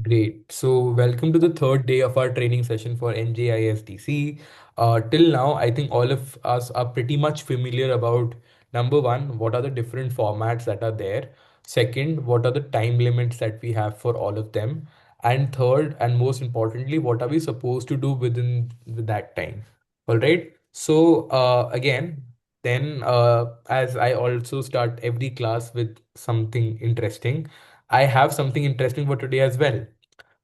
Great. So, welcome to the third day of our training session for NJISDC. Till now, I think all of us are pretty much familiar about number one, what are the different formats that are there? Second, what are the time limits that we have for all of them? And third, and most importantly, what are we supposed to do within that time? All right. So, again, then as I also start every class with something interesting, I have something interesting for today as well.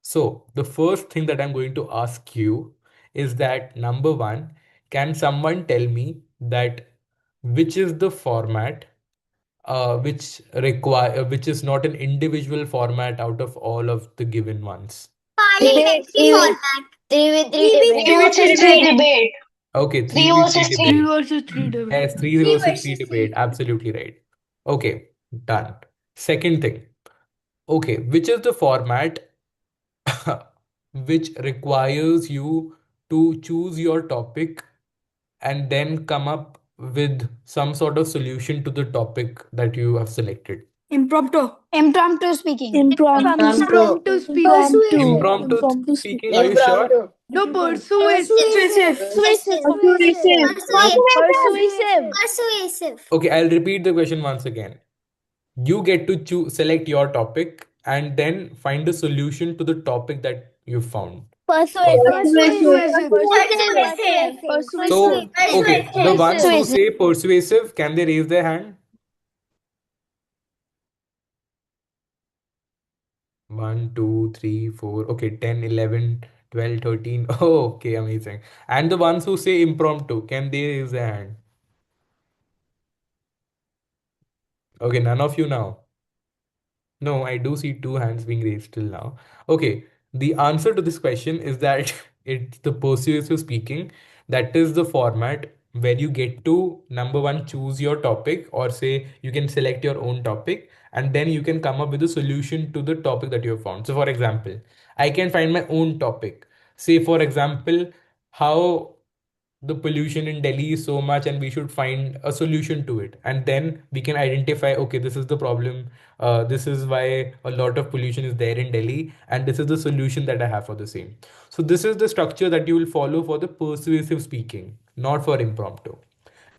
So, the first thing that I'm going to ask you is that number one, can someone tell me that which is the format which is not an individual format out of all of the given ones? Debate. Parliamentary format. 3v3 3v3 debate. 3v3 debate. Okay, 3 3v3 versus 3. debate. 3 versus 3 debate. Yes, 3 3 versus 3 versus debate. 3. Absolutely right. Okay, done. Second thing. Okay, which is the format which requires you to choose your topic and then come up with some sort of solution to the topic that you have selected? Impromptu. Impromptu speaking. Impromptu. Impromptu speaking. Persuasive. Impromptu speaking, are you sure? Impromptu. No, Persuasive. persuasive. Persuasive. Persuasive. Persuasive. Okay, I'll repeat the question once again. You get to select your topic and then find a solution to the topic that you found. Perfect. Persuasive. Persuasive. So, okay, the ones who Persuasive. say persuasive, can they raise their hand? 1, 2, 3, 4, okay, 10, 11, 12, 13. Oh, okay, amazing. And the ones who say impromptu, can they raise their hand? Okay, none of you now. No, I do see two hands being raised till now. Okay, the answer to this question is that it's the persuasive speaking. That is the format where you get to number one, choose your topic, or say you can select your own topic, and then you can come up with a solution to the topic that you have found. So, for example, I can find my own topic. Say, for example, how the pollution in Delhi is so much and we should find a solution to it. And then we can identify, okay, this is the problem. This is why a lot of pollution is there in Delhi. And this is the solution that I have for the same. So this is the structure that you will follow for the persuasive speaking, not for impromptu.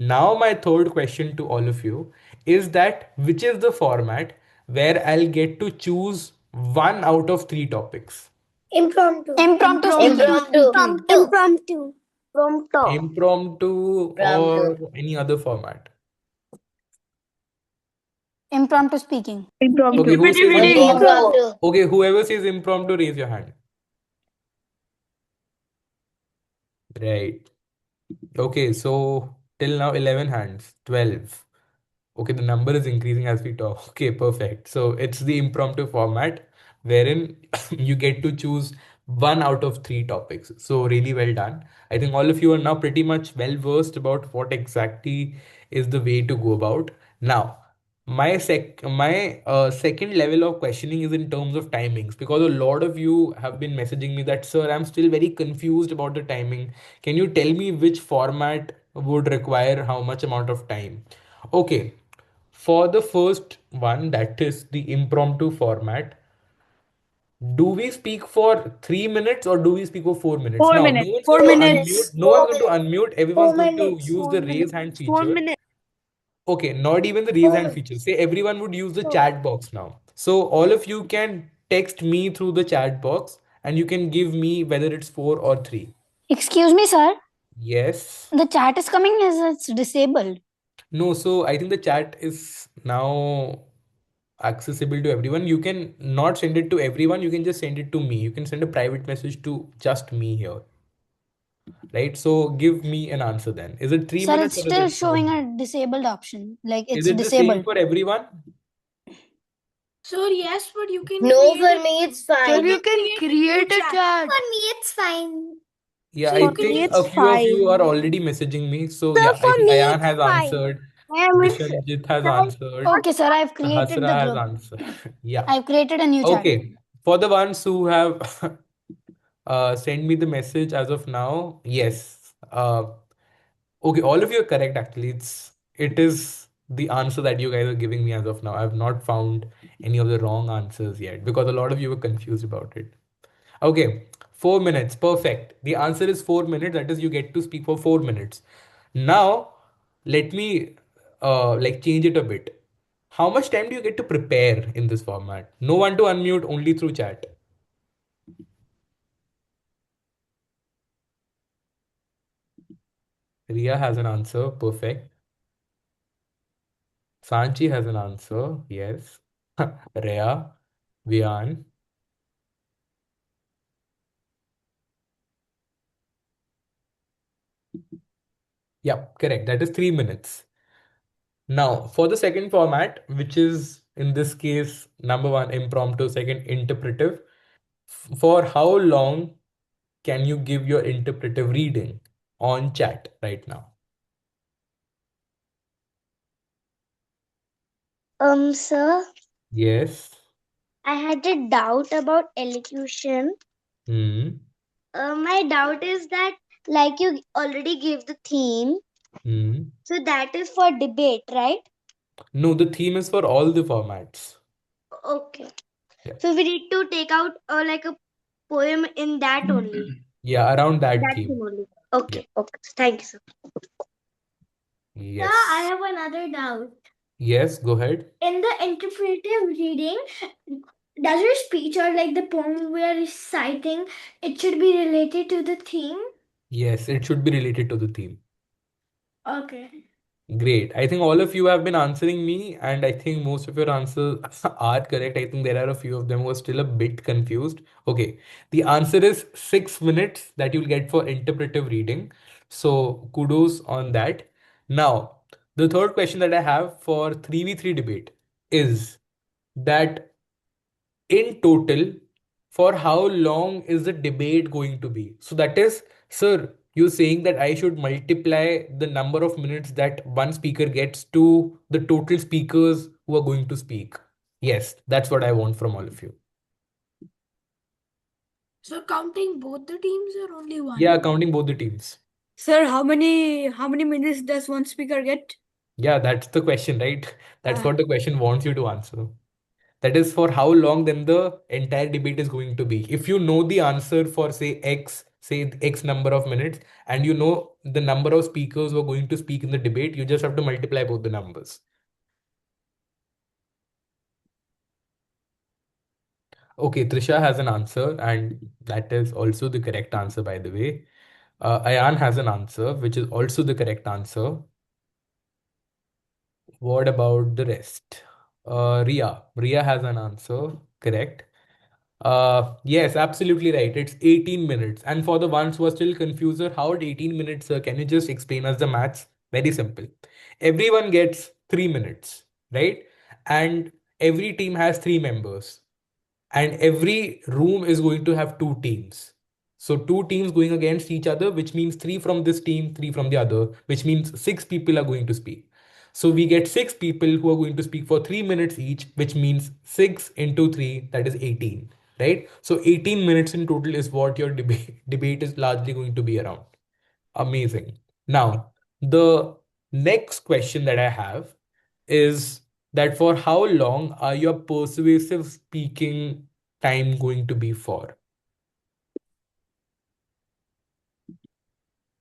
Now, my third question to all of you is that which is the format where I'll get to choose one out of three topics? Impromptu. Impromptu speaking. Impromptu. Impromptu or any other format? Impromptu speaking. Okay, who says Repeat. impromptu? Okay, whoever says impromptu, raise your hand. Right. Okay, so till now 11 hands, 12. Okay, the number is increasing as we talk. Okay, perfect. So it's the impromptu format wherein you get to choose one out of three topics. So really well done. I think all of you are now pretty much well versed about what exactly is the way to go about. Now, my second level of questioning is in terms of timings, because a lot of you have been messaging me that, sir, I'm still very confused about the timing. Can you tell me which format would require how much amount of time? Okay, for the first one, that is the impromptu format, do we speak for 3 minutes or do we speak for 4 minutes? Now, no one's going 4 to minutes. unmute. No one's going to unmute. Everyone's going to use the 4 raise minutes. hand 4 feature. minutes. Okay, not even the raise hand feature. Say everyone would use the chat box now. So all of you can text me through the chat box and you can give me whether it's four or three. Excuse me, sir. Yes. The chat is coming as it's disabled. No, so I think the chat is now accessible to everyone. You can not send it to everyone, you can just send it to me. You can send a private message to just me here. Right? So give me an answer then. Is it three Sir, minutes it's or is still it 4 minutes? showing a disabled option. Like Is it's it the same disabled. for everyone? Sir, yes, but you can. No, for me it's So fine. you can create a chat. For me, it's fine. Yeah, So I you can think use a few of you are already messaging me. So yeah, I think Ayan has answered. Bishanjit has answered. Okay, sir, I've created Hasra the has group. answered. Yeah. I've created a new chat. Okay. For the ones who have send me the message as of now, yes. Okay, all of you are correct actually. It is the answer that you guys are giving me as of now. I've not found any of the wrong answers yet because a lot of you were confused about it. Okay, 4 minutes. Perfect. The answer is 4 minutes. That is, you get to speak for 4 minutes. Now, let me like change it a bit. How much time do you get to prepare in this format? No one to unmute, only through chat. Ria has an answer. Perfect. Sanchi has an answer. Yes. Rhea, Vian. Yep, correct. That is 3 minutes. Now, for the second format, which is in this case, number one, impromptu, second, interpretive, for how long can you give your interpretive reading on chat right now? Sir, Yes. I had a doubt about elocution. Hmm. My doubt is that, like, you already gave the theme, Hmm. so that is for debate, right? No, the theme is for all the formats. Okay. Yeah. So we need to take out like a poem in that only. Yeah, around that That theme. theme only. Okay. Okay. Thank you, sir. Yes. Sir, I have another doubt. Yes, go ahead. In the interpretive reading, does your speech or like the poem we are reciting, it should be related to the theme? Yes, it should be related to the theme. Okay. Great. I think all of you have been answering me, and I think most of your answers are correct. I think there are a few of them who are still a bit confused. Okay, the answer is 6 minutes that you'll get for interpretive reading. So kudos on that. Now, the third question that I have for 3v3 debate is that in total, for how long is the debate going to be? So that is, sir, you're saying that I should multiply the number of minutes that one speaker gets to the total speakers who are going to speak. Yes, that's what I want from all of you. So counting both the teams or only one? Yeah, counting both the teams. Sir, how many minutes does one speaker get? Yeah, that's the question, right? That's Uh, what the question wants you to answer. That is for how long then the entire debate is going to be. If you know the answer for say X number of minutes, and you know the number of speakers who are going to speak in the debate, you just have to multiply both the numbers. Okay, Trisha has an answer, and that is also the correct answer, by the way. Ayan has an answer, which is also the correct answer. What about the rest? Ria has an answer, correct. Yes, absolutely right. It's 18 minutes. And for the ones who are still confused, sir, how at 18 minutes, sir, can you just explain us the maths? Very simple. Everyone gets 3 minutes, right? And every team has three members. And every room is going to have two teams. So two teams going against each other, which means three from this team, three from the other, which means six people are going to speak. So we get six people who are going to speak for 3 minutes each, which means six into three, that is 18, right? So 18 minutes in total is what your debate is largely going to be around. Amazing. Now, the next question that I have is that for how long are your persuasive speaking time going to be for?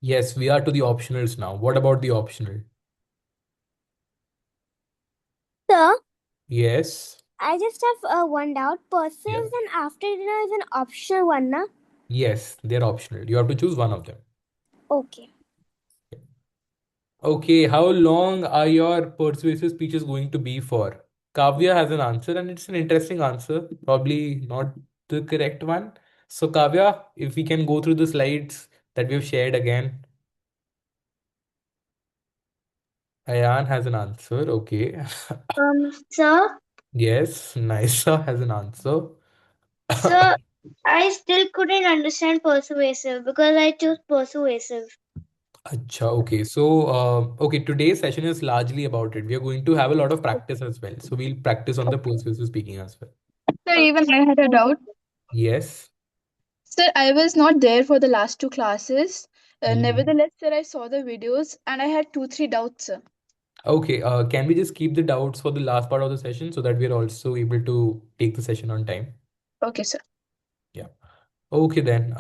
Yes, we are to the optionals now. What about the optional? Sir, Yes. I just have one doubt. Yeah. Persists and after dinner is an optional one, na? Yes, they're optional. You have to choose one of them. Okay. Okay, how long are your persuasive speeches going to be for? Kavya has an answer, and it's an interesting answer, probably not the correct one. So, Kavya, if we can go through the slides that we've shared again. Ayan has an answer. Okay. Sir, Yes, Naisa has an answer. sir, I still couldn't understand persuasive because I chose persuasive. Acha, okay. So, okay, today's session is largely about it. We are going to have a lot of practice as well. So, we'll practice on the persuasive speaking as well. Sir, even I had a doubt. Yes. Sir, I was not there for the last two classes. Mhm. Nevertheless, sir, I saw the videos and I had two, three doubts, sir. Okay, can we just keep the doubts for the last part of the session so that we are also able to take the session on time? Okay, sir. Yeah. Okay then.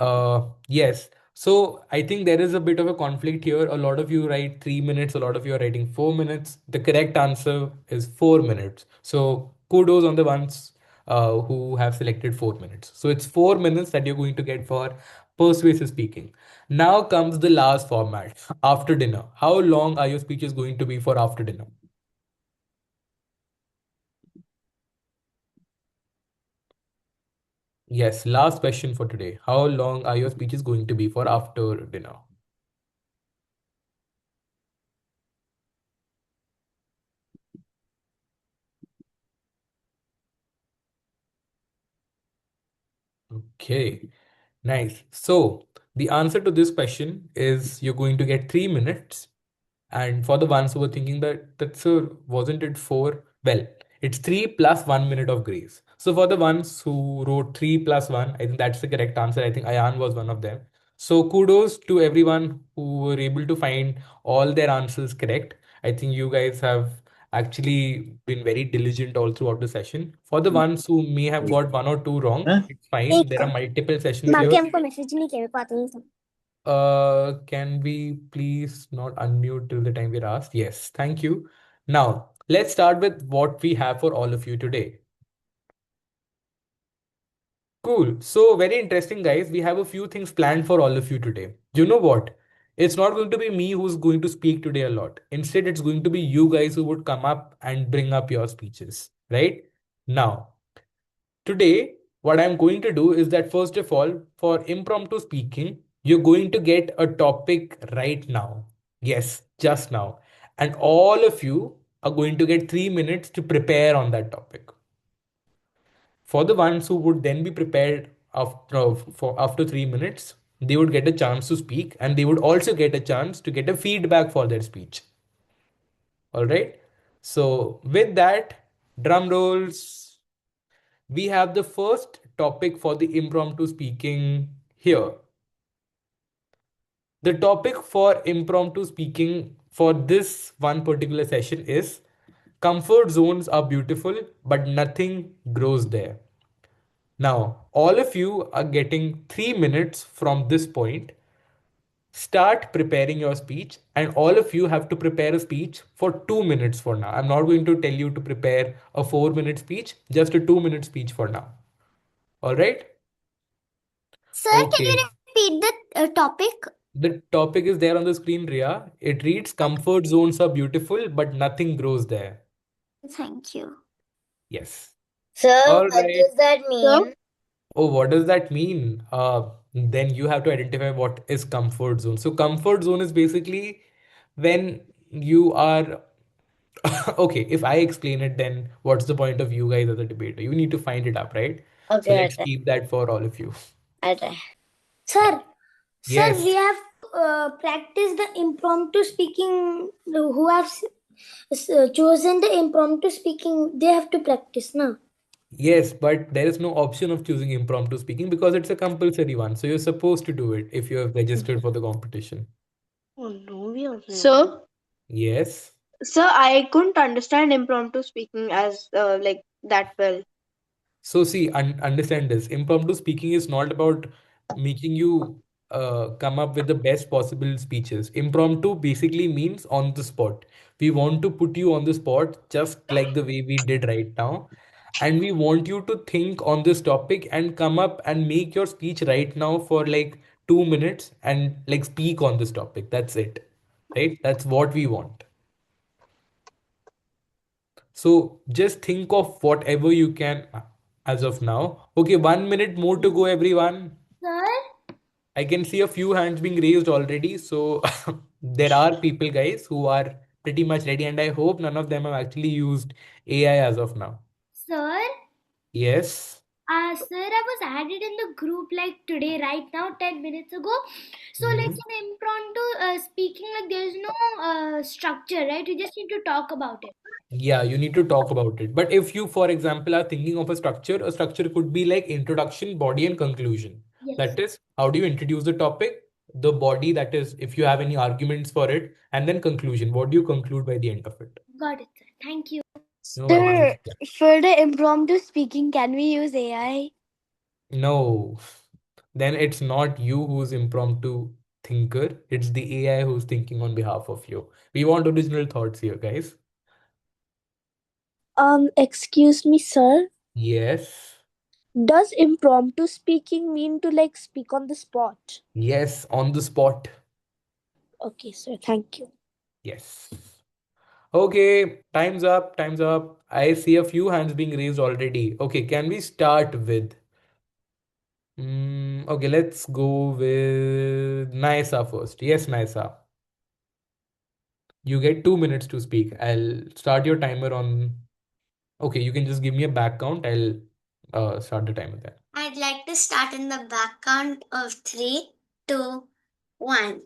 Yes. So I think there is a bit of a conflict here. A lot of you write 3 minutes, a lot of you are writing 4 minutes. The correct answer is 4 minutes. So kudos on the ones who have selected 4 minutes. So it's 4 minutes that you're going to get for persuasive speaking. Now comes the last format, after dinner. How long are your speeches going to be for after dinner? Yes, last question for today. How long are your speeches going to be for after dinner? Okay, nice. So the answer to this question is you're going to get 3 minutes. And for the ones who were thinking that sir, wasn't it four? Well, it's 3 plus 1 minute of grace. So for the ones who wrote 3 plus 1, I think that's the correct answer. I think Ayan was one of them. So kudos to everyone who were able to find all their answers correct. I think you guys have actually been very diligent all throughout the session. For the ones who may have got one or two wrong, it's fine. There are multiple sessions here. Can we please not unmute till the time we're asked? Yes, thank you. Now, let's start with what we have for all of you today. Cool. So, very interesting, guys. We have a few things planned for all of you today. You know what? It's not going to be me who's going to speak today a lot. Instead, it's going to be you guys who would come up and bring up your speeches, right? Now, today, what I'm going to do is that first of all, for impromptu speaking, you're going to get a topic right now. Yes, just now. And all of you are going to get 3 minutes to prepare on that topic. For the ones who would then be prepared after 3 minutes, they would get a chance to speak and they would also get a chance to get a feedback for their speech. All right. So with that, drum rolls. We have the first topic for the impromptu speaking here. The topic for impromptu speaking for this one particular session is comfort zones are beautiful, but nothing grows there. Now, all of you are getting 3 minutes from this point. Start preparing your speech, and all of you have to prepare a speech for 2 minutes for now. I'm not going to tell you to prepare a 4 minute speech, just a 2 minute speech for now. All right? Sir, can Okay. you repeat the topic? The topic is there on the screen, Ria. It reads comfort zones are beautiful, but nothing grows there. Thank you. Yes. Sir, All what right. does that mean? Oh, what does that mean? Then you have to identify what is comfort zone. So comfort zone is basically when you are okay, if I explain it, then what's the point of you guys as a debater? You need to find it up, right? So Okay, let's keep that for all of you. I'll try. Sir, Yes. we have practiced the impromptu speaking. Who have chosen the impromptu speaking, they have to practice now. Yes, but there is no option of choosing impromptu speaking because it's a compulsory one. So you're supposed to do it if you have registered for the competition. Oh, no, we also. So, Yes. Sir, I couldn't understand impromptu speaking as like that well. So see, understand this. Impromptu speaking is not about making you come up with the best possible speeches. Impromptu basically means on the spot. We want to put you on the spot just like the way we did right now. And we want you to think on this topic and come up and make your speech right now for like 2 minutes and like speak on this topic. That's it. Right? That's what we want. So just think of whatever you can as of now. Okay, 1 minute more to go, everyone. Sir, I can see a few hands being raised already. So there are people, guys, who are pretty much ready, and I hope none of them have actually used AI as of now. sir, Yes. sir, I was added in the group like today, right now, 10 minutes ago. So, like in impromptu speaking, like there's no structure, right? You just need to talk about it. Yeah, you need to talk about it. But if you, for example, are thinking of a structure could be like introduction, body, and conclusion. Yes. That is, how do you introduce the topic? the body, that is, if you have any arguments for it, and then conclusion. What do you conclude by the end of it? Got it, sir. Thank you. No worries. For the impromptu speaking, can we use AI? No, then it's not you who's impromptu thinker, it's the AI who's thinking on behalf of you. We want original thoughts here, guys. Excuse me, sir. Yes. Does impromptu speaking mean to like speak on the spot? Yes, on the spot. Okay, sir. Thank you. Yes. Okay, time's up. Time's up. I see a few hands being raised already. Okay, can we start with? Okay, let's go with Naisa first. Yes, Naisa. You get 2 minutes to speak. I'll start your timer on. Okay, you can just give me a back count. I'll start the timer then. I'd like to start in the back count of 3, 2, 1.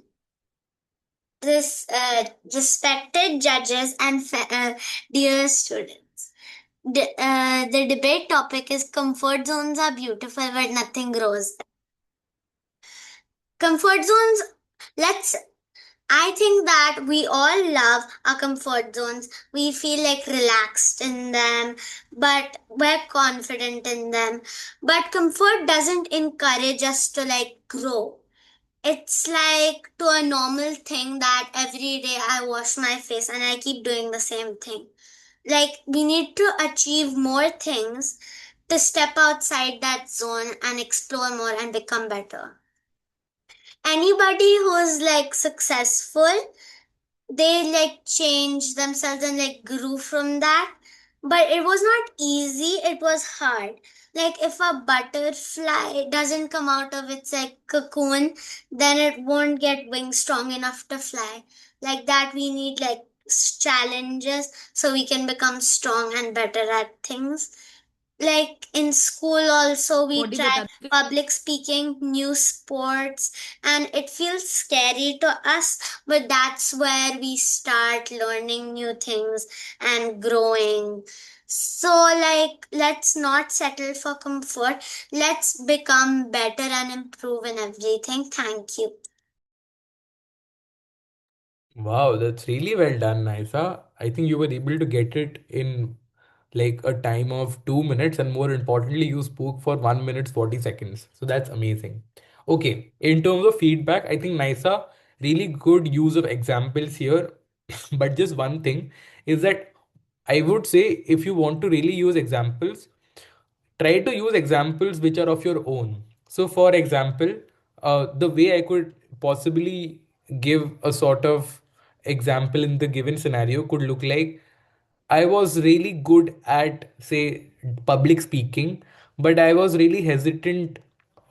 Respected judges and dear students. The debate topic is comfort zones are beautiful, but nothing grows. Comfort zones, I think that we all love our comfort zones. We feel like relaxed in them, but we're confident in them. But comfort doesn't encourage us to like grow. It's like to a normal thing that every day I wash my face and I keep doing the same thing. Like we need to achieve more things to step outside that zone and explore more and become better. Anybody who's like successful, they like changed themselves and like grew from that. But it was not easy, it was hard. Like if a butterfly doesn't come out of its like cocoon, then it won't get wings strong enough to fly. Like that, we need like challenges so we can become strong and better at things. Like in school also we try public speaking, new sports, and it feels scary to us, but that's where we start learning new things and growing. So like let's not settle for comfort, let's become better and improve in everything. Thank you. Wow, that's really well done, Naisa. I think you were able to get it in like a time of 2 minutes, and more importantly, you spoke for 1 minute 40 seconds. So that's amazing. Okay, in terms of feedback, I think Naisa, really good use of examples here. But just one thing is that I would say if you want to really use examples, try to use examples which are of your own. So, for example, the way I could possibly give a sort of example in the given scenario could look like I was really good at, say, public speaking, but I was really hesitant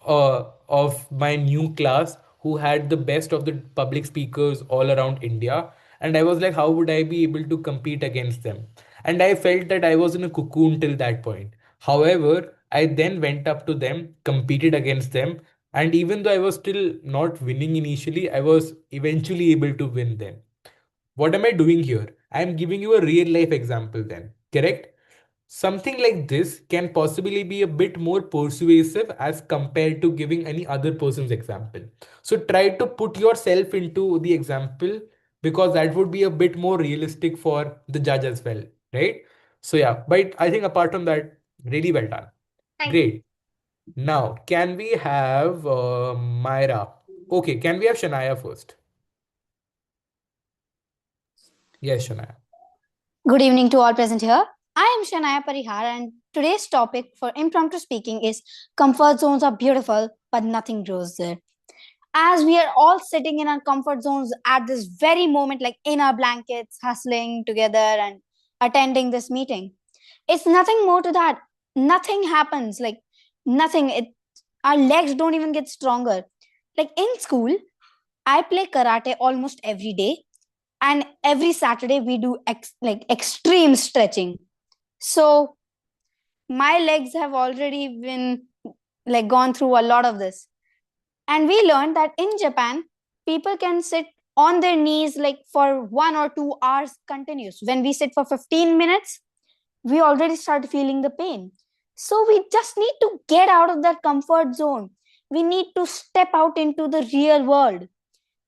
of my new class who had the best of the public speakers all around India. And I was like, how would I be able to compete against them? And I felt that I was in a cocoon till that point. However, I then went up to them, competed against them, and even though I was still not winning initially, I was eventually able to win them. What am I doing here? I am giving you a real life example then, correct? Something like this can possibly be a bit more persuasive as compared to giving any other person's example. So try to put yourself into the example because that would be a bit more realistic for the judge as well, right? So yeah, but I think apart from that, really well done. Thank Great. Now, can we have Myra? Okay, can we have Shania first? Yes, Shania. Good evening to all present here. I am Shanaya Parihar, and today's topic for impromptu speaking is comfort zones are beautiful, but nothing grows there. As we are all sitting in our comfort zones at this very moment, like in our blankets, hustling together and attending this meeting, it's nothing more to that. Nothing happens, like nothing. Our legs don't even get stronger. Like in school, I play karate almost every day, and every Saturday we do extreme stretching. So my legs have already been like gone through a lot of this. And we learned that in Japan, people can sit on their knees like for 1 or 2 hours continuous. When we sit for 15 minutes, we already start feeling the pain. So we just need to get out of that comfort zone. We need to step out into the real world.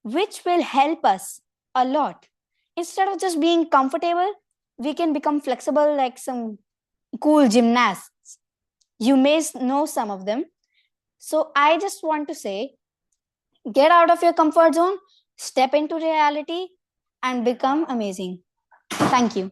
which will help us a lot. Instead of just being comfortable, we can become flexible like some cool gymnasts. You may know some of them. So I just want to say, get out of your comfort zone, step into reality, and become amazing. Thank you.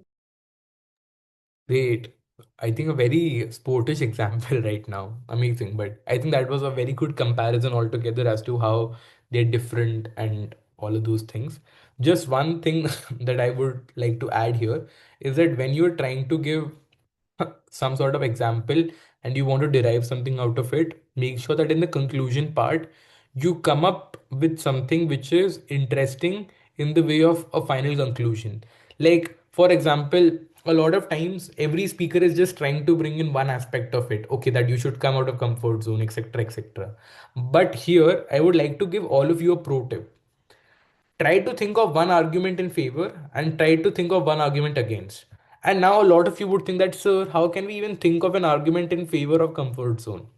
Great. I think a very sportish example right now. Amazing. But I think that was a very good comparison altogether as to how they're different and all of those things. Just one thing that I would like to add here is that when you're trying to give some sort of example and you want to derive something out of it, make sure that in the conclusion part, you come up with something which is interesting in the way of a final conclusion. Like, for example, a lot of times every speaker is just trying to bring in one aspect of it. Okay, that you should come out of comfort zone, etc., etc. But here, I would like to give all of you a pro tip. Try to think of one argument in favor and try to think of one argument against. And now a lot of you would think that, sir, how can we even think of an argument in favor of comfort zone?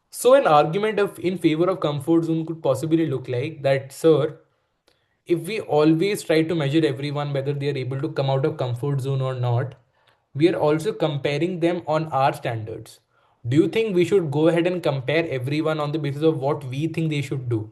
So an argument in favor of comfort zone could possibly look like that, sir, if we always try to measure everyone whether they are able to come out of comfort zone or not, we are also comparing them on our standards. Do you think we should go ahead and compare everyone on the basis of what we think they should do?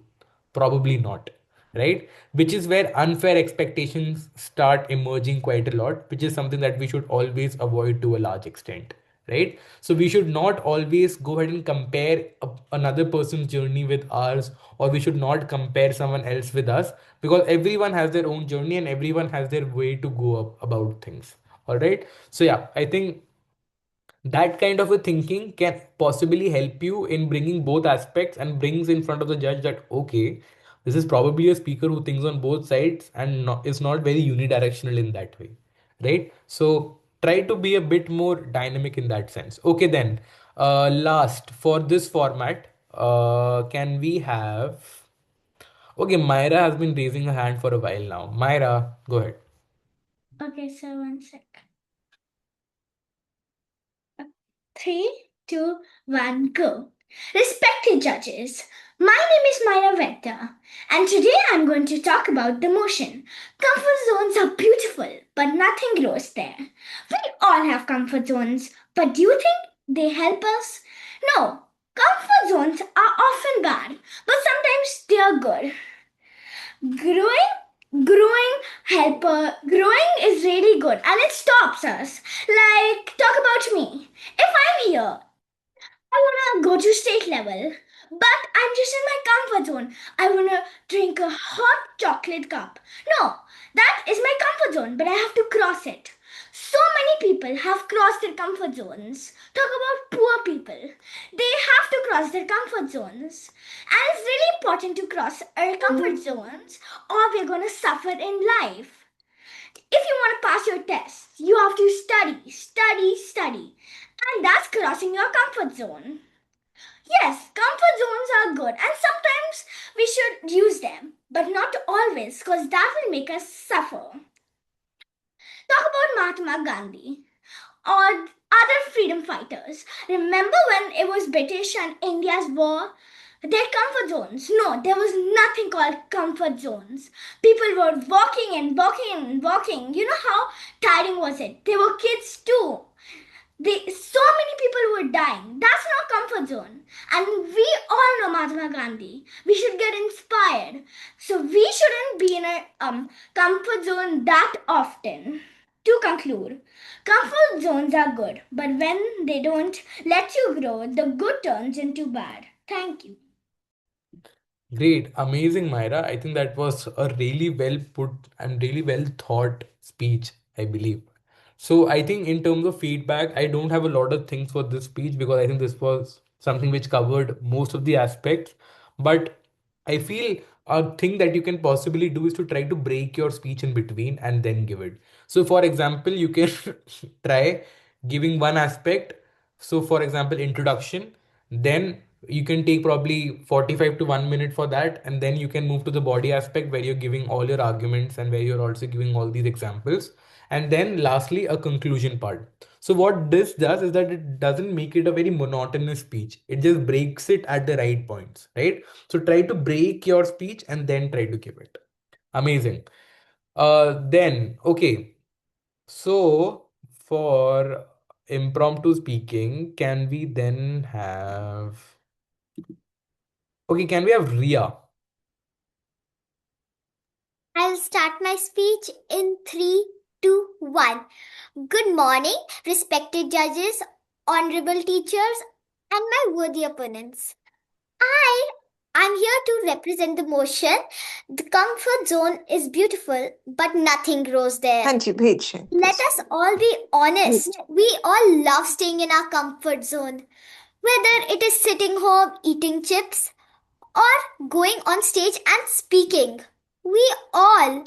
Probably not, right? Which is where unfair expectations start emerging quite a lot, which is something that we should always avoid to a large extent, right? So we should not always go ahead and compare another person's journey with ours, or we should not compare someone else with us, because everyone has their own journey and everyone has their way to go up about things. All right. So yeah, I think that kind of a thinking can possibly help you in bringing both aspects and brings in front of the judge that, okay, this is probably a speaker who thinks on both sides and is not very unidirectional in that way, right? So try to be a bit more dynamic in that sense. Okay, then last for this format, can we have, okay, Myra has been raising her hand for a while now. Myra, go ahead. Okay, so one sec. 3, 2, 1, go. Respected judges, my name is Myra Vector, and today I'm going to talk about the motion. Comfort zones are beautiful, but nothing grows there. We all have comfort zones, but do you think they help us? No, comfort zones are often bad, but sometimes they are good. Growing is really good and it stops us. Like, talk about me. If I'm here, I wanna go to state level, but I'm just in my comfort zone. I wanna drink a hot chocolate cup. No, that is my comfort zone, but I have to cross it. So many people have crossed their comfort zones. Talk about poor people. They have to cross their comfort zones. And it's really important to cross our comfort zones or we're gonna suffer in life. If you want to pass your tests, you have to study. And that's crossing your comfort zone. Yes, comfort zones are good and sometimes we should use them, but not always because that will make us suffer. Talk about Mahatma Gandhi or other freedom fighters. Remember when it was British and India's war? Their comfort zones. No, there was nothing called comfort zones. People were walking and walking and walking. You know how tiring was it? They were kids too. So many people were dying. That's not comfort zone. And we all know Mahatma Gandhi. We should get inspired. So we shouldn't be in a comfort zone that often. To conclude, comfort zones are good, but when they don't let you grow, the good turns into bad. Thank you. Great, amazing, Myra. I think that was a really well put and really well thought speech, I believe. So I think in terms of feedback, I don't have a lot of things for this speech because I think this was something which covered most of the aspects. But I feel a thing that you can possibly do is to try to break your speech in between and then give it. So for example, you can try giving one aspect. So for example, introduction, then you can take probably 45 to 1 minute for that, and then you can move to the body aspect where you're giving all your arguments and where you're also giving all these examples. and then lastly a conclusion part. So what this does is that it doesn't make it a very monotonous speech. It just breaks it at the right points, right? So try to break your speech and then try to give it. Amazing. Then okay. So for impromptu speaking, can we then have okay, can we have Ria? I'll start my speech in 3, 2, 1. Good morning, respected judges, honorable teachers, and my worthy opponents. I'm here to represent the motion. The comfort zone is beautiful, but nothing grows there. Let us all be honest. We all love staying in our comfort zone. Whether it is sitting home eating chips or going on stage and speaking, we all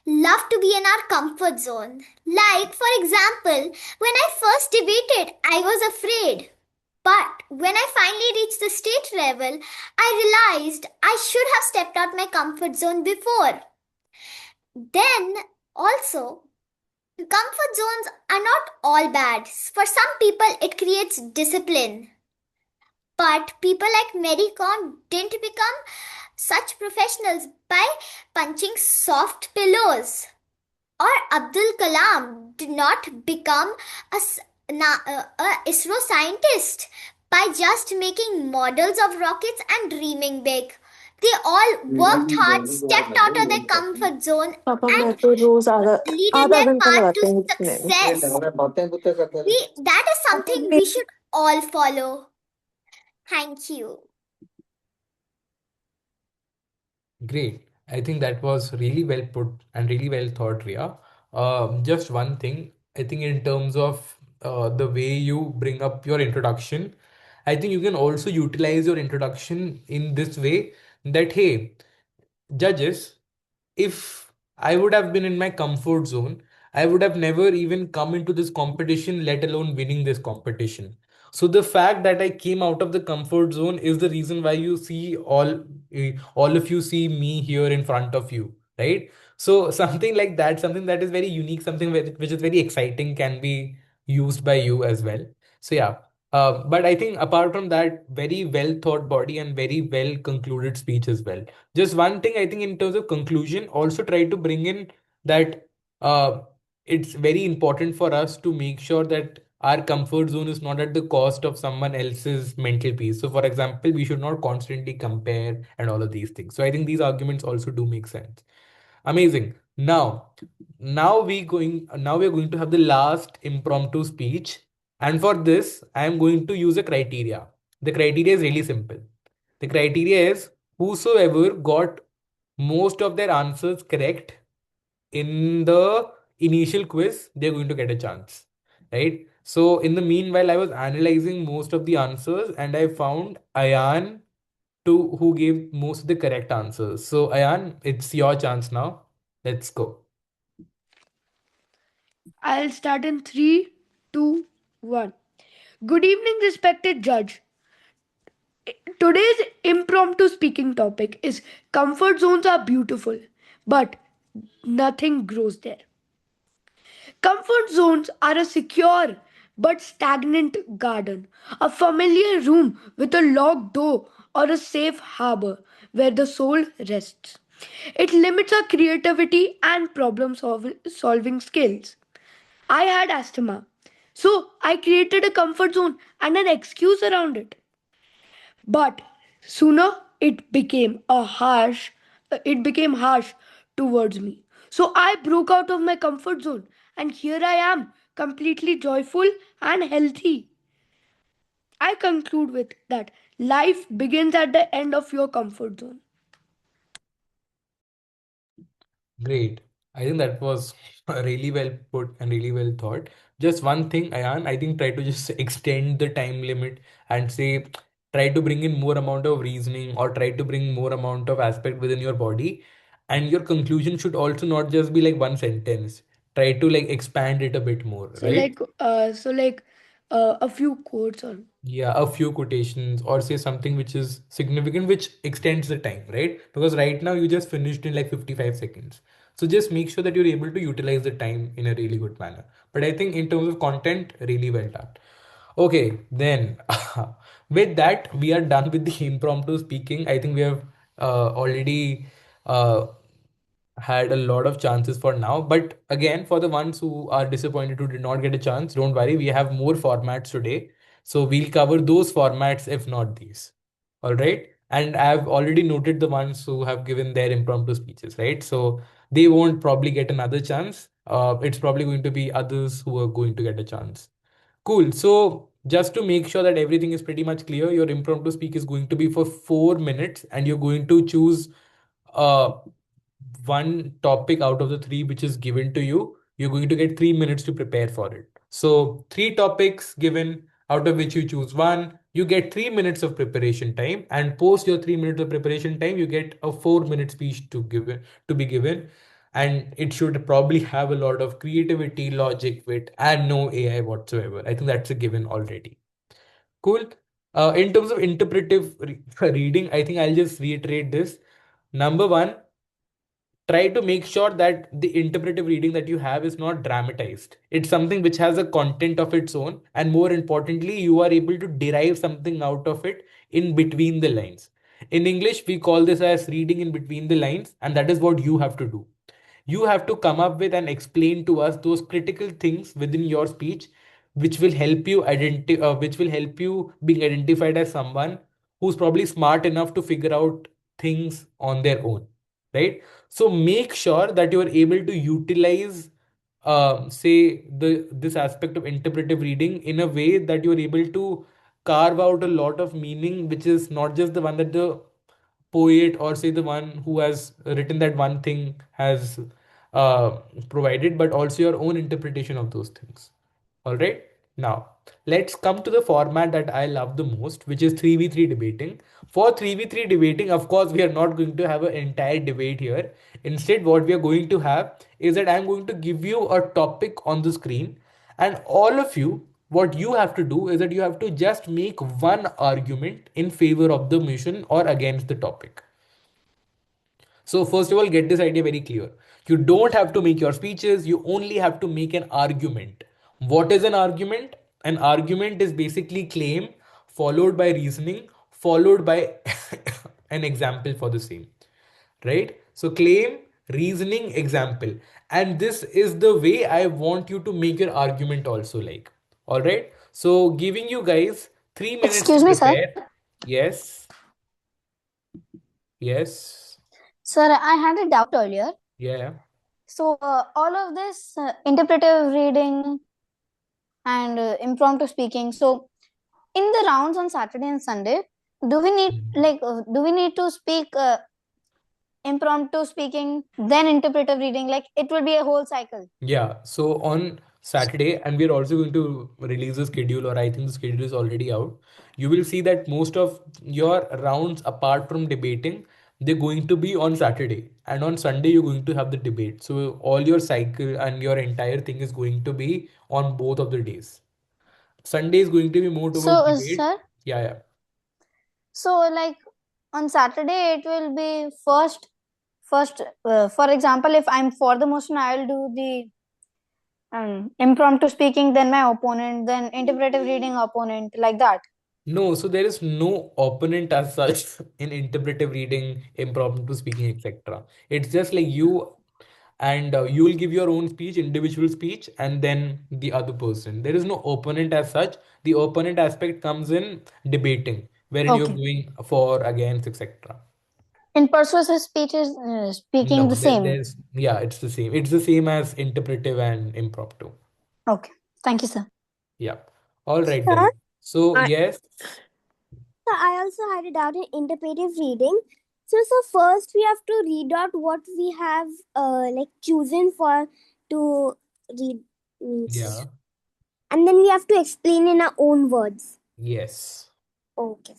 love to be in our comfort zone. Like, for example, when I first debated, I was afraid. But when I finally reached the state level, I realized I should have stepped out my comfort zone before. Then, also, comfort zones are not all bad. For some people, it creates discipline. But people like Mary Kom didn't become such professionals by punching soft pillows. Or Abdul Kalam did not become a ISRO scientist by just making models of rockets and dreaming big. They all worked hard, stepped out of their comfort zone, and leaded their path to success. That is something we should all follow. Thank you. Great. I think that was really well put and really well thought, Ria. Just one thing, I think in terms of the way you bring up your introduction, I think you can also utilize your introduction in this way that, hey, judges, if I would have been in my comfort zone, I would have never even come into this competition, let alone winning this competition. So the fact that I came out of the comfort zone is the reason why you see all of you see me here in front of you, right? So something like that, something that is very unique, something which is very exciting can be used by you as well. So yeah, but I think apart from that, very well thought body and very well concluded speech as well. Just one thing I think in terms of conclusion, also try to bring in that it's very important for us to make sure that our comfort zone is not at the cost of someone else's mental peace. So, for example, we should not constantly compare and all of these things. So, I think these arguments also do make sense. Amazing. Now we are going to have the last impromptu speech. And for this, I am going to use a criteria. The criteria is really simple. The criteria is whosoever got most of their answers correct in the initial quiz, they're going to get a chance, right? So in the meanwhile, I was analyzing most of the answers and I found Ayan to who gave most of the correct answers. So Ayan, it's your chance now. Let's go. I'll start in 3, 2, 1. Good evening, respected judge. Today's impromptu speaking topic is comfort zones are beautiful, but nothing grows there. Comfort zones are a secure but stagnant garden, a familiar room with a locked door or a safe harbor where the soul rests. It limits our creativity and solving skills. I had asthma, so I created a comfort zone and an excuse around it. But sooner it became harsh towards me. So I broke out of my comfort zone and here I am, completely joyful and healthy. I conclude with that life begins at the end of your comfort zone. Great. I think that was really well put and really well thought. Just one thing, Ayan, I think try to just extend the time limit and say try to bring in more amount of reasoning or try to bring more amount of aspect within your body. And your conclusion should also not just be like one sentence. Try to like expand it a bit more, So right? a few quotes on. Yeah, a few quotations or say something which is significant, which extends the time, right? Because right now you just finished in like 55 seconds. So just make sure that you're able to utilize the time in a really good manner. But I think in terms of content, really well done. Okay, then with that, we are done with the impromptu speaking. I think we have already uh, had a lot of chances for now. But again, for the ones who are disappointed who did not get a chance, don't worry, we have more formats today. So we'll cover those formats, if not these. All right. And I've already noted the ones who have given their impromptu speeches, right? So they won't probably get another chance. It's probably going to be others who are going to get a chance. Cool. So just to make sure that everything is pretty much clear, your impromptu speak is going to be for 4 minutes, and you're going to choose uh one topic out of the three which is given to you. You're going to get 3 minutes to prepare for it. So three topics given, out of which you choose one. You get 3 minutes of preparation time, and post your 3 minutes of preparation time, you get a 4 minute speech to be given, and it should probably have a lot of creativity, logic, wit, and no AI whatsoever. I think that's a given already. Cool. In terms of interpretive reading, I think I'll just reiterate this. Number one, try to make sure that the interpretive reading that you have is not dramatized. It's something which has a content of its own, and more importantly, you are able to derive something out of it in between the lines. In English, we call this as reading in between the lines, and that is what you have to do. You have to come up with and explain to us those critical things within your speech which will help you which will help you being identified as someone who's probably smart enough to figure out things on their own, right? So make sure that you are able to utilize say this aspect of interpretive reading in a way that you are able to carve out a lot of meaning, which is not just the one that the poet or say the one who has written that one thing has uh, provided, but also your own interpretation of those things. All right. Now, let's come to the format that I love the most, which is 3v3 debating. For 3v3 debating, of course, we are not going to have an entire debate here. Instead, what we are going to have is that I'm going to give you a topic on the screen, and all of you, what you have to do is that you have to just make one argument in favor of the mission or against the topic. So, first of all, get this idea very clear. You don't have to make your speeches, you only have to make an argument. What is an argument? An argument is basically claim followed by reasoning, followed by an example for the same. Right? So, claim, reasoning, example. And this is the way I want you to make your argument also like. All right? So, giving you guys 3 minutes to Excuse me, sir. prepare. Yes. Yes. Sir, I had a doubt earlier. Yeah. So, all of this interpretive reading and impromptu speaking. So, in the rounds on Saturday and Sunday, do we need do we need to speak impromptu speaking, then interpretive reading? Like it will be a whole cycle. Yeah, so on Saturday, and we're also going to release the schedule, or I think the schedule is already out. You will see that most of your rounds, apart from debating, they're going to be on Saturday, and on Sunday, you're going to have the debate. So all your cycle and your entire thing is going to be on both of the days. Sunday is going to be more towards So, debate. sir, Yeah, yeah. so like on Saturday, it will be first, for example, if I'm for the motion, I'll do the impromptu speaking, then my opponent, then interpretive reading opponent, like that. No, so there is no opponent as such in interpretive reading, impromptu speaking, etc. It's just like you, and you will give your own speech, individual speech, and then the other person. There is no opponent as such. The opponent aspect comes in debating, wherein you're Okay. going for, against, etc. In persuasive speeches, speaking No, the same. yeah, it's the same. It's the same as interpretive and impromptu. Okay. Thank you, sir. Yeah. All right Sir, then. So I- yes, I also had a doubt in interpretive reading. So first we have to read out what we have like chosen for to read, yeah, and then we have to explain in our own words. yes, Okay.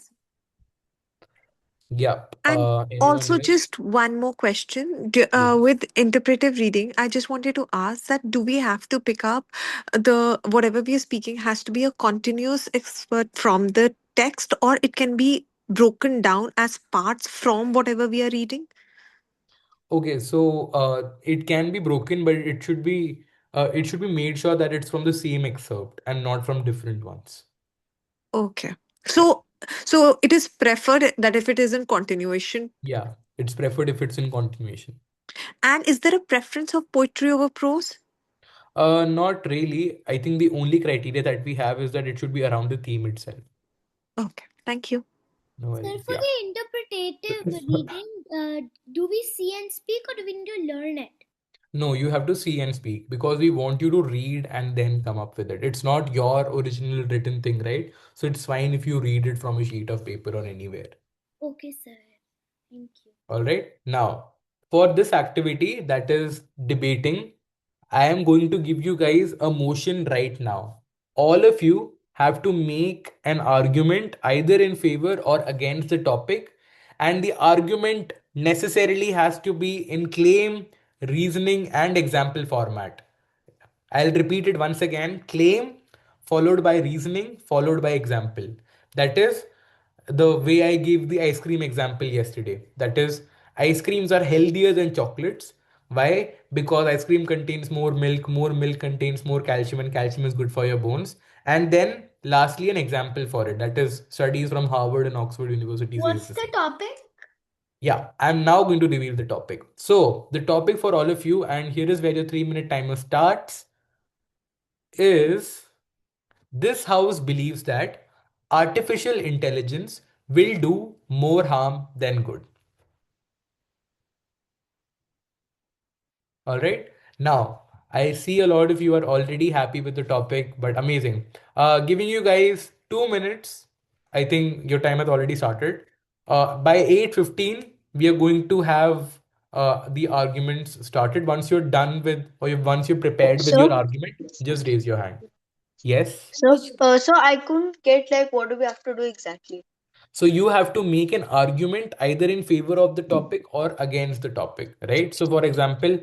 yeah. And Anyone also, else? just one more question. Yeah. With interpretive reading, I just wanted to ask that do we have to pick up the whatever we are speaking has to be a continuous expert from the text, or it can be broken down as parts from whatever we are reading? Okay, so it can be broken, but it should be made sure that it's from the same excerpt and not from different ones. Okay. So so it is preferred that if it is in continuation. Yeah, it's preferred if it's in continuation. And is there a preference of poetry over prose? Not really. I think the only criteria that we have is that it should be around the theme itself. Okay. Thank you. No Sir, worries. for Yeah. the interpretative reading, do we see and speak or do we need to learn it? No, you have to see and speak because we want you to read and then come up with it. It's not your original written thing, right? So it's fine if you read it from a sheet of paper or anywhere. Okay, sir. Thank you. All right. Now, for this activity that is debating, I am going to give you guys a motion right now. All of you have to make an argument either in favor or against the topic, and the argument necessarily has to be in claim, reasoning, and example format. I'll repeat it once again: claim, followed by reasoning, followed by example. That is the way I gave the ice cream example yesterday. That is, ice creams are healthier than chocolates. Why? Because ice cream contains more milk contains more calcium, and calcium is good for your bones. And then, lastly, an example for it. That is, studies from Harvard and Oxford University says What's the the same. topic? Yeah, I'm now going to reveal the topic. So, the topic for all of you, and here is where your 3 minute timer starts, is this house believes that artificial intelligence will do more harm than good. All right. Now, I see a lot of you are already happy with the topic, but amazing. Giving you guys 2 minutes. I think your time has already started. By 8:15, we are going to have the arguments started. Once you're done with, once you're prepared with So, your argument, just raise your hand. Yes. so I couldn't get like what do we have to do exactly? So you have to make an argument either in favor of the topic or against the topic, right? So for example,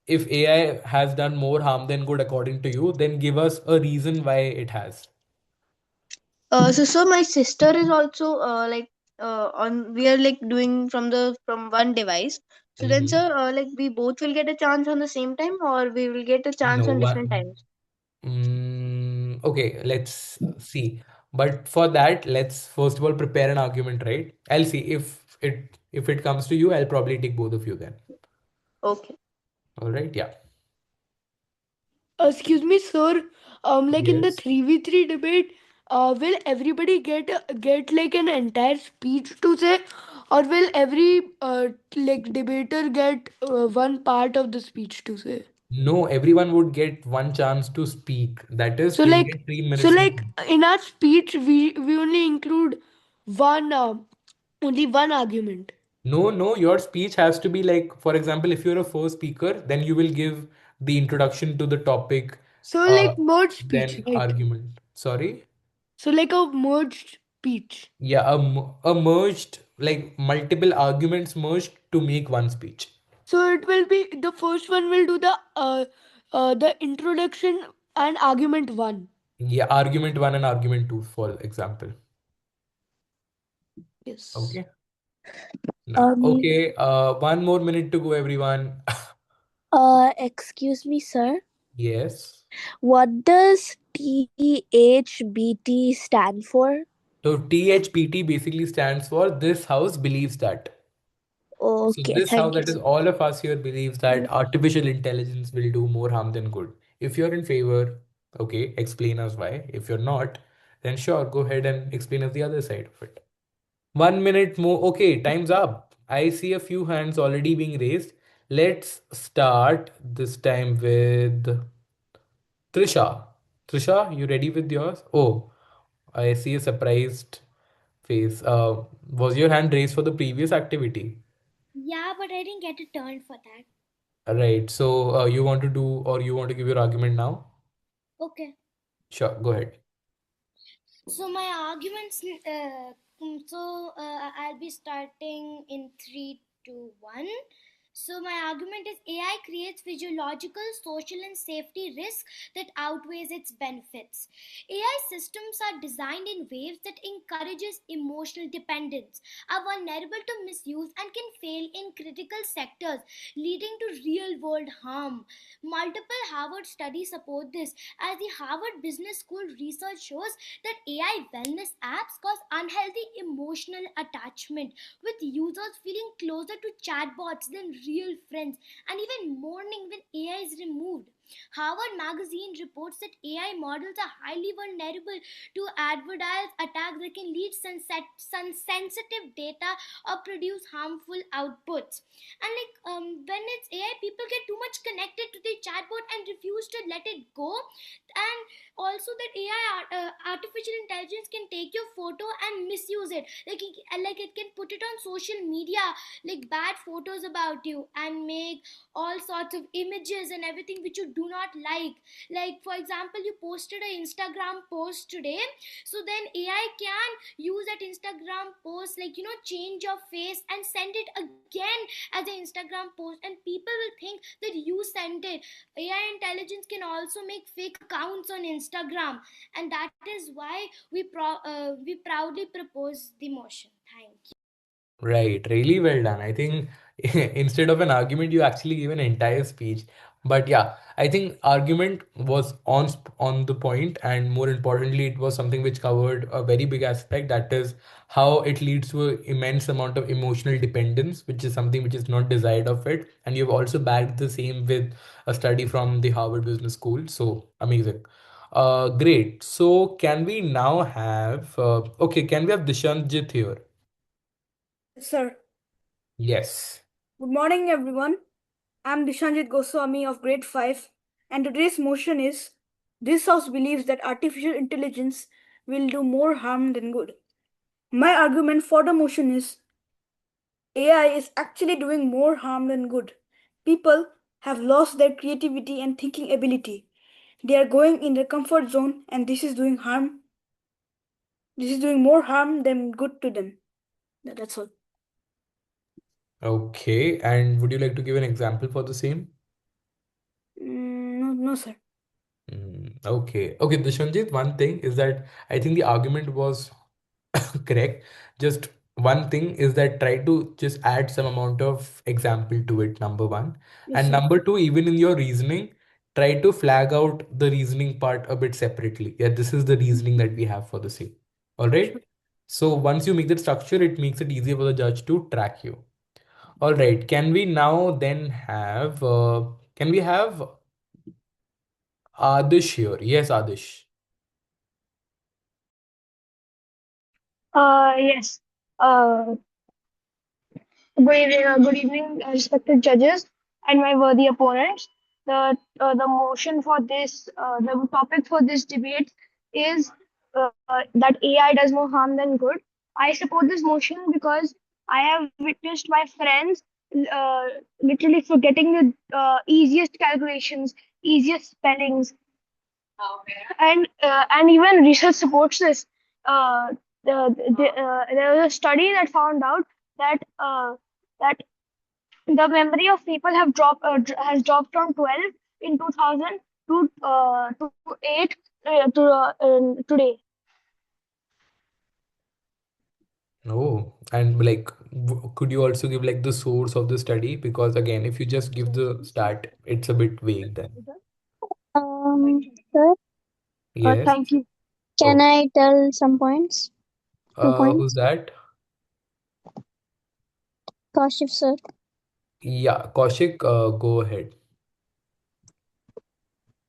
if AI has done more harm than good according to you, then give us a reason why it has. So my sister is also on. We are like doing from one device. So then, Mhm. sir, like we both will get a chance on the same time, or we will get a chance No on different one. times. Okay, let's see. But for that, let's first of all prepare an argument, right? I'll see if it comes to you, I'll probably take both of you then. Okay. All right, yeah. Excuse me, sir. Like in the Yes. 3v3 debate, will everybody get like an entire speech to say, or will every like debater get one part of the speech to say? No, everyone would get one chance to speak. That is, So you'll like get three so minutes to like speak. in our speech, we only include one only one argument. No, no, your speech has to be like, for example, if you're a first speaker, then you will give the introduction to the topic, So uh, like merged speech, then right? argument. Sorry? So like a merged speech. Yeah, a merged, like multiple arguments merged to make one speech. So it will be the first one will do the introduction and argument one. Yeah, argument one and argument two, for example. Yes. Okay. Now, okay, 1 more minute to go, everyone. Excuse me, sir. Yes. What does THBT stand for? So THPT basically stands for this house believes that. So Okay, this house, thank you, that is sir. all of us here, believes that artificial intelligence will do more harm than good. If you're in favor, okay, explain us why. If you're not, then sure, go ahead and explain us the other side of it. 1 minute more. Okay, time's up. I see a few hands already being raised. Let's start this time with Trisha. Trisha, you ready with yours? Oh, I see a surprised face. Was your hand raised for the previous activity? Yeah, but I didn't get a turn for that. Right. So you want to do or you want to give your argument now? Okay. Sure, go ahead. So my arguments. I'll be starting in 3, 2, 1. So my argument is AI creates physiological, social, and safety risks that outweighs its benefits. AI systems are designed in ways that encourages emotional dependence, are vulnerable to misuse, and can fail in critical sectors, leading to real-world harm. Multiple Harvard studies support this, as the Harvard Business School research shows that AI wellness apps cause unhealthy emotional attachment, with users feeling closer to chatbots than real friends and even mourning when AI is removed. Harvard Magazine reports that AI models are highly vulnerable to adverse attacks that can lead sensitive data or produce harmful outputs. And when it's AI, people get too much connected to the chatbot and refuse to let it go. And also that AI, artificial intelligence, can take your photo and misuse it. Like it can put it on social media, like bad photos about you, and make all sorts of images and everything which you do not like. Like for example, you posted an Instagram post today, so then AI can use that Instagram post, like change your face and send it again as an Instagram post, and people will think that you sent it. AI intelligence can also make fake accounts on Instagram, and that is why we proudly propose the motion. Thank you. Right, really well done. I think instead of an argument, you actually gave an entire speech. But yeah, I think argument was on the point, and more importantly, it was something which covered a very big aspect, that is how it leads to an immense amount of emotional dependence, which is something which is not desired of it. And you've also backed the same with a study from the Harvard Business School. So amazing. Great. So can we now have okay, can we have Dishanjit here? Sir, Yes. good morning, everyone. I'm Dishanjit Goswami of grade 5, and today's motion is this house believes that artificial intelligence will do more harm than good. My argument for the motion is AI is actually doing more harm than good. People have lost their creativity and thinking ability. They are going in their comfort zone, and this is doing harm. This is doing more harm than good to them. That's all. Okay. And would you like to give an example for the same? No, sir. Okay. Okay, Dushanjit, one thing is that I think the argument was correct. Just one thing is that try to just add some amount of example to it, number one. Yes, And sir. number two, even in your reasoning, try to flag out the reasoning part a bit separately. Yeah, this is the reasoning that we have for the same. All Sure. right. So once you make that structure, it makes it easier for the judge to track you. All right. Can we now then have, can we have Adish here? Yes, Adish. Yes. Uh, good evening, respected judges and my worthy opponents. The motion for this, the topic for this debate is that AI does more harm than good. I support this motion because I have witnessed my friends uh, literally forgetting the easiest calculations, easiest spellings, and even research supports this. Uh, there was a study that found out that that the memory of people has dropped from 12 in 2000 to 8 today. Oh, and like, could you also give like the source of the study? Because again, if you just give the stat, it's a bit vague then. Sir, Yes. Thank you. can Oh, I tell some points? Two who's points. that? Kaushik, sir. Yeah, Kaushik, go ahead.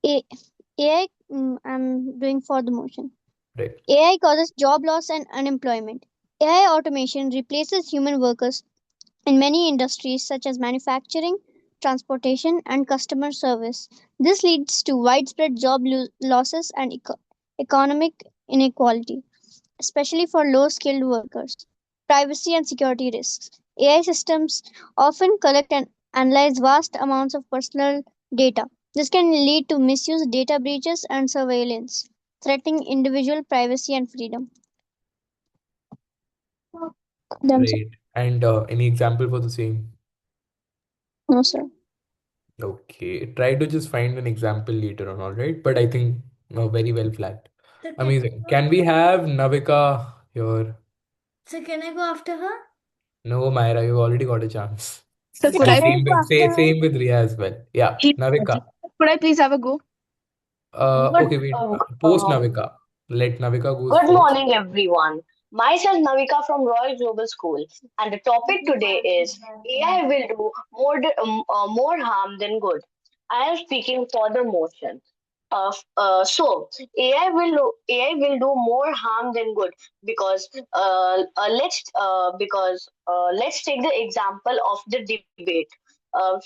A- AI, I'm doing for the motion. Right. AI causes job loss and unemployment. AI automation replaces human workers in many industries such as manufacturing, transportation, and customer service. This leads to widespread job losses and economic inequality, especially for low skilled workers. Privacy and security risks. AI systems often collect and analyze vast amounts of personal data. This can lead to misuse, data breaches, and surveillance, threatening individual privacy and freedom. Them, sir. Right. And any example for the same? No, sir. Okay, try to just find an example later on, all right? But I think very well flagged. So can, Amazing. Can we have Navika here? so can I go after her? No, Myra, you already got a chance. So could And I same please with same with Ria as well. Yeah, Navika. could I please have a go? Good, Okay, wait. uh, Post uh, Navika. Let Navika goes good first. morning, everyone. Myself Navika from Royal Global School, and the topic today is AI will do more harm than good. I am speaking for the motion. So AI will do more harm than good because let's take the example of the debate. Uh,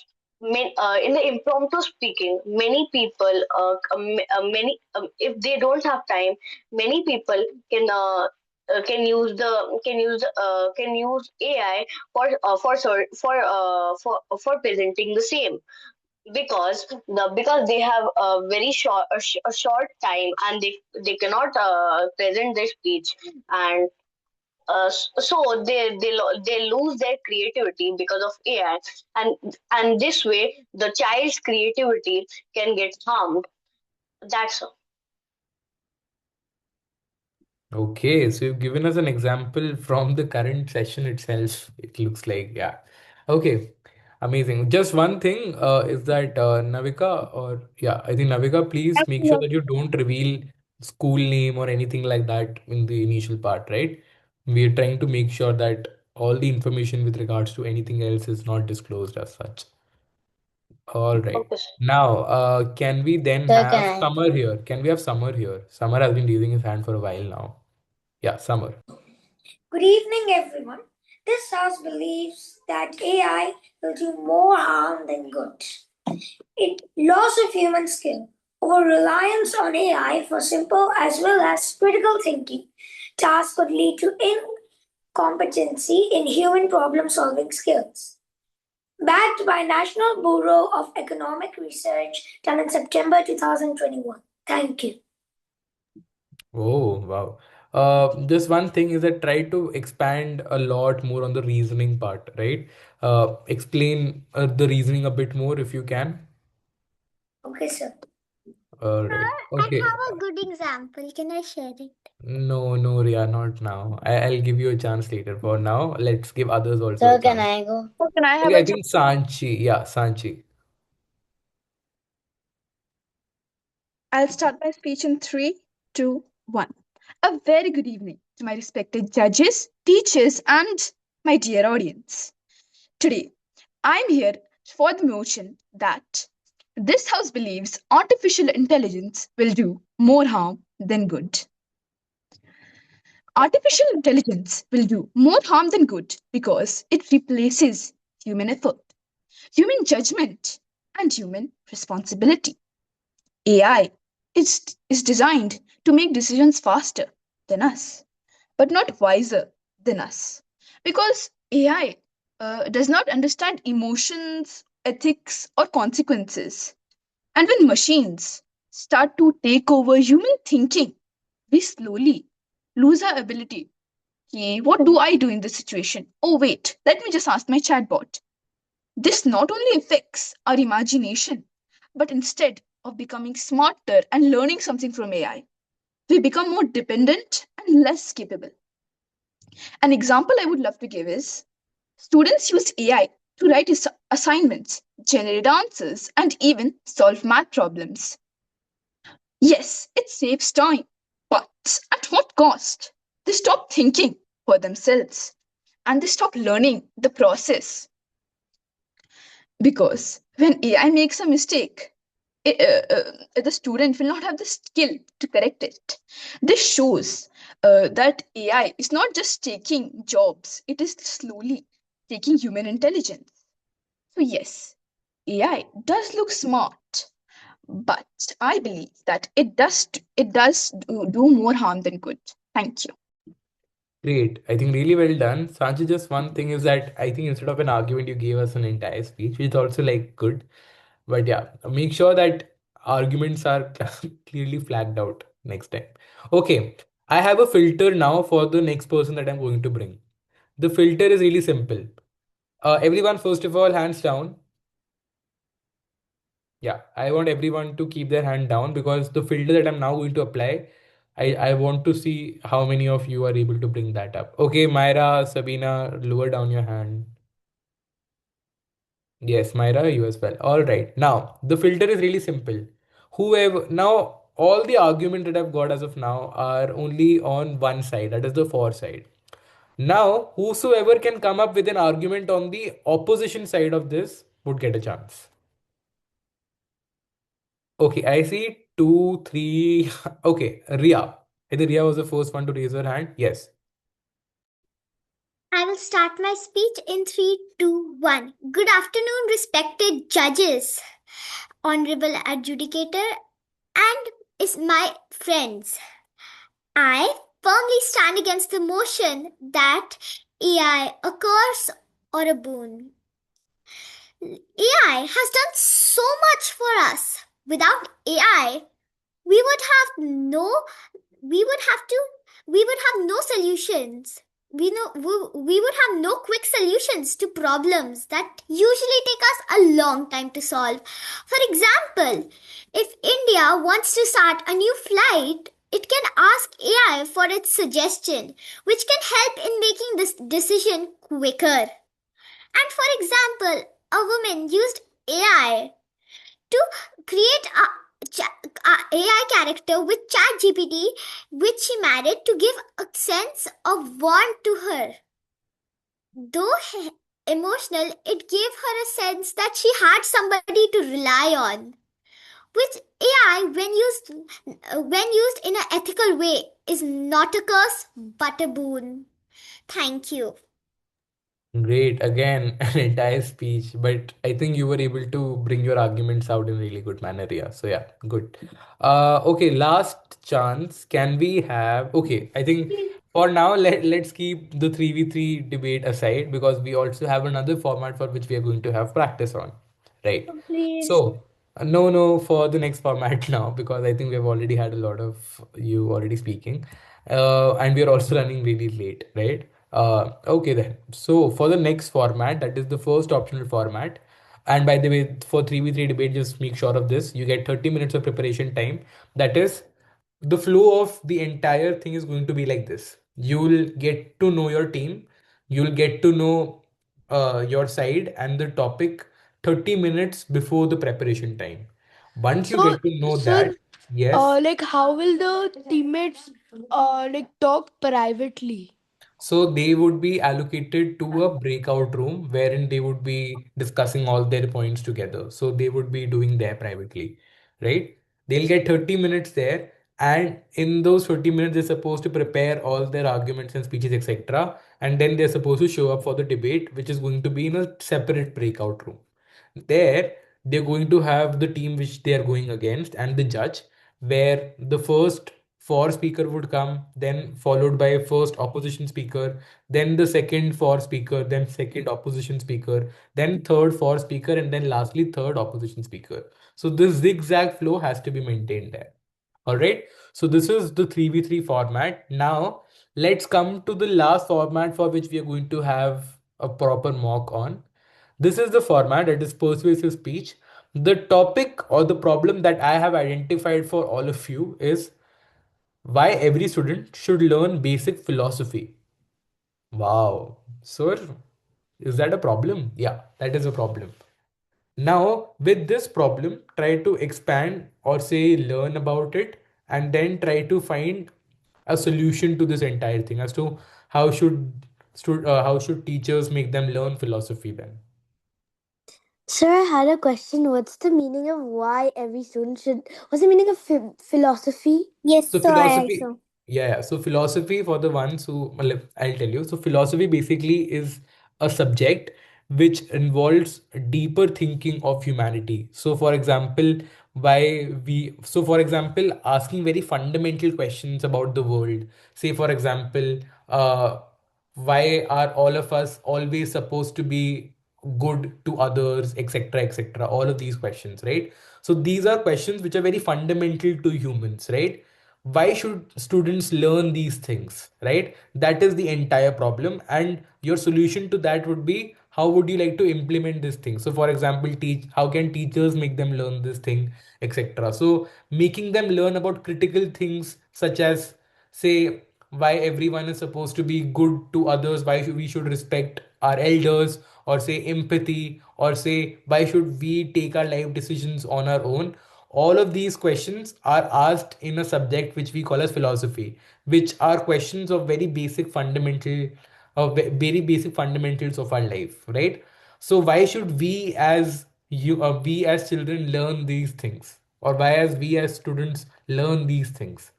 in the impromptu speaking, many people many if they don't have time, many people can use AI for presenting the same because they have a short time and they cannot present their speech and so they lose their creativity because of AI and this way the child's creativity can get harmed. That's all. Okay, so you've given us an example from the current session itself, it looks like. Yeah. Okay, amazing. Just one thing is that Navika, or yeah, I think Navika, please make sure that you don't reveal school name or anything like that in the initial part, right? We're trying to make sure that all the information with regards to anything else is not disclosed as such. All right. Okay. Now, can we then So have can I? Summer here? Can we have Summer here? Summer has been raising his hand for a while now. Yeah, Summer. Good evening, everyone. This house believes that AI will do more harm than good. Loss of human skill or reliance on AI for simple as well as critical thinking tasks could lead to incompetency in human problem solving skills. Backed by National Bureau of Economic Research done in September 2021. Thank you. Oh, wow. Just one thing is that try to expand a lot more on the reasoning part, right? Explain the reasoning a bit more if you can. Okay, sir. All right. I Okay. have a good example. Can I share it? No, no, Ria, not now. I'll give you a chance later. For now, let's give others also a So can chance. I go? So can I have Okay, a I think Sanchi. Yeah, Sanchi. I'll start my speech in three, two, one. A very good evening to my respected judges, teachers, and my dear audience. Today, I'm here for the motion that this house believes artificial intelligence will do more harm than good. Artificial intelligence will do more harm than good because it replaces human effort, human judgment, and human responsibility. AI is designed to make decisions faster than us, but not wiser than us. Because AI does not understand emotions, ethics, or consequences. And when machines start to take over human thinking, we slowly lose our ability. Okay, what do I do in this situation? Oh, wait, let me just ask my chatbot. This not only affects our imagination, but instead of becoming smarter and learning something from AI, we become more dependent and less capable. An example I would love to give is students use AI to write assignments, generate answers, and even solve math problems. Yes, it saves time, but at what cost? They stop thinking for themselves and they stop learning the process. Because when AI makes a mistake, the student will not have the skill to correct it. This shows that AI is not just taking jobs, it is slowly taking human intelligence. So, yes, AI does look smart, but I believe that it does do more harm than good. Thank you. Great. I think really well done. Sanchi, just one thing is that I think instead of an argument, you gave us an entire speech, which is also like good. But yeah, make sure that arguments are clearly flagged out next time. Okay, I have a filter now for the next person that I'm going to bring. The filter is really simple. Everyone, first of all, hands down. Yeah, I want everyone to keep their hand down because the filter that I'm now going to apply, I want to see how many of you are able to bring that up. Okay, Myra, Sabina, lower down your hand. Yes, Myra, you as well. All right. Now, the filter is really simple. Whoever, now, all the argument that I've got as of now are only on one side, that is the for side. Now, whosoever can come up with an argument on the opposition side of this would get a chance. Okay, I see two, three. Okay, Ria. Either Ria was the first one to raise her hand. Yes. I will start my speech in 3, 2, 1. Good afternoon, respected judges, honorable adjudicator, and is my friends. I firmly stand against the motion that AI a curse or a boon. AI has done so much for us. Without AI, we would have no solutions. We would have no quick solutions to problems that usually take us a long time to solve. For example, if India wants to start a new flight, it can ask AI for its suggestion, which can help in making this decision quicker. And for example, a woman used AI to create a AI character with ChatGPT, which she married to give a sense of warmth to her. Though emotional, it gave her a sense that she had somebody to rely on. Which AI, when used in an ethical way, is not a curse but a boon. Thank you. Great. Again, an entire speech, but I think you were able to bring your arguments out in really good manner, Ria. So yeah, good. Okay, last chance. Can we have? Okay, I think for now let's keep the 3v3 debate aside because we also have another format for which we are going to have practice on, right? Please. So no, for the next format now because I think we have already had a lot of you already speaking, and we are also running really late, right? Okay then. So for the next format, that is the first optional format. And by the way, for 3v3 debate, just make sure of this. You get 30 minutes of preparation time. That is, the flow of the entire thing is going to be like this. You'll get to know your team. You'll get to know your side and the topic 30 minutes before the preparation time. Once you So, get to know so, that, yes. like, how will the teammates, like, talk privately? So they would be allocated to a breakout room wherein they would be discussing all their points together. So they would be doing there privately, right? They'll get 30 minutes there, and in those 30 minutes, they're supposed to prepare all their arguments and speeches, etc. And then they're supposed to show up for the debate, which is going to be in a separate breakout room. There, they're going to have the team which they are going against and the judge, where the first for speaker would come, then followed by a first opposition speaker, then the second for speaker, then second opposition speaker, then third for speaker, and then lastly third opposition speaker. So this zigzag flow has to be maintained there. All right. So this is the 3v3 format. Now let's come to the last format for which we are going to have a proper mock on. This is the format, that is persuasive speech. The topic or the problem that I have identified for all of you is why every student should learn basic philosophy. Wow. Sir, is that a problem? Yeah, that is a problem. Now, with this problem, try to expand or say learn about it and then try to find a solution to this entire thing as to how should teachers make them learn philosophy then. Sir, I had a question. What's the meaning of why every student should? What's the meaning of philosophy? Yes, So sir, I philosophy, also. yeah. So philosophy for the ones who, well, I'll tell you. So philosophy basically is a subject which involves deeper thinking of humanity. So for example, for example, asking very fundamental questions about the world. Say for example, why are all of us always supposed to be good to others, etc., etc. All of these questions, right? So these are questions which are very fundamental to humans, right? Why should students learn these things, right? That is the entire problem, and your solution to that would be how would you like to implement this thing? So for example, how can teachers make them learn this thing, etc. So making them learn about critical things such as, say, why everyone is supposed to be good to others, why we should respect our elders, or say empathy, or say why should we take our life decisions on our own. All of these questions are asked in a subject which we call as philosophy, which are questions of very basic fundamentals of our life, right? So why should we as children learn these things, or why as we as students learn these things?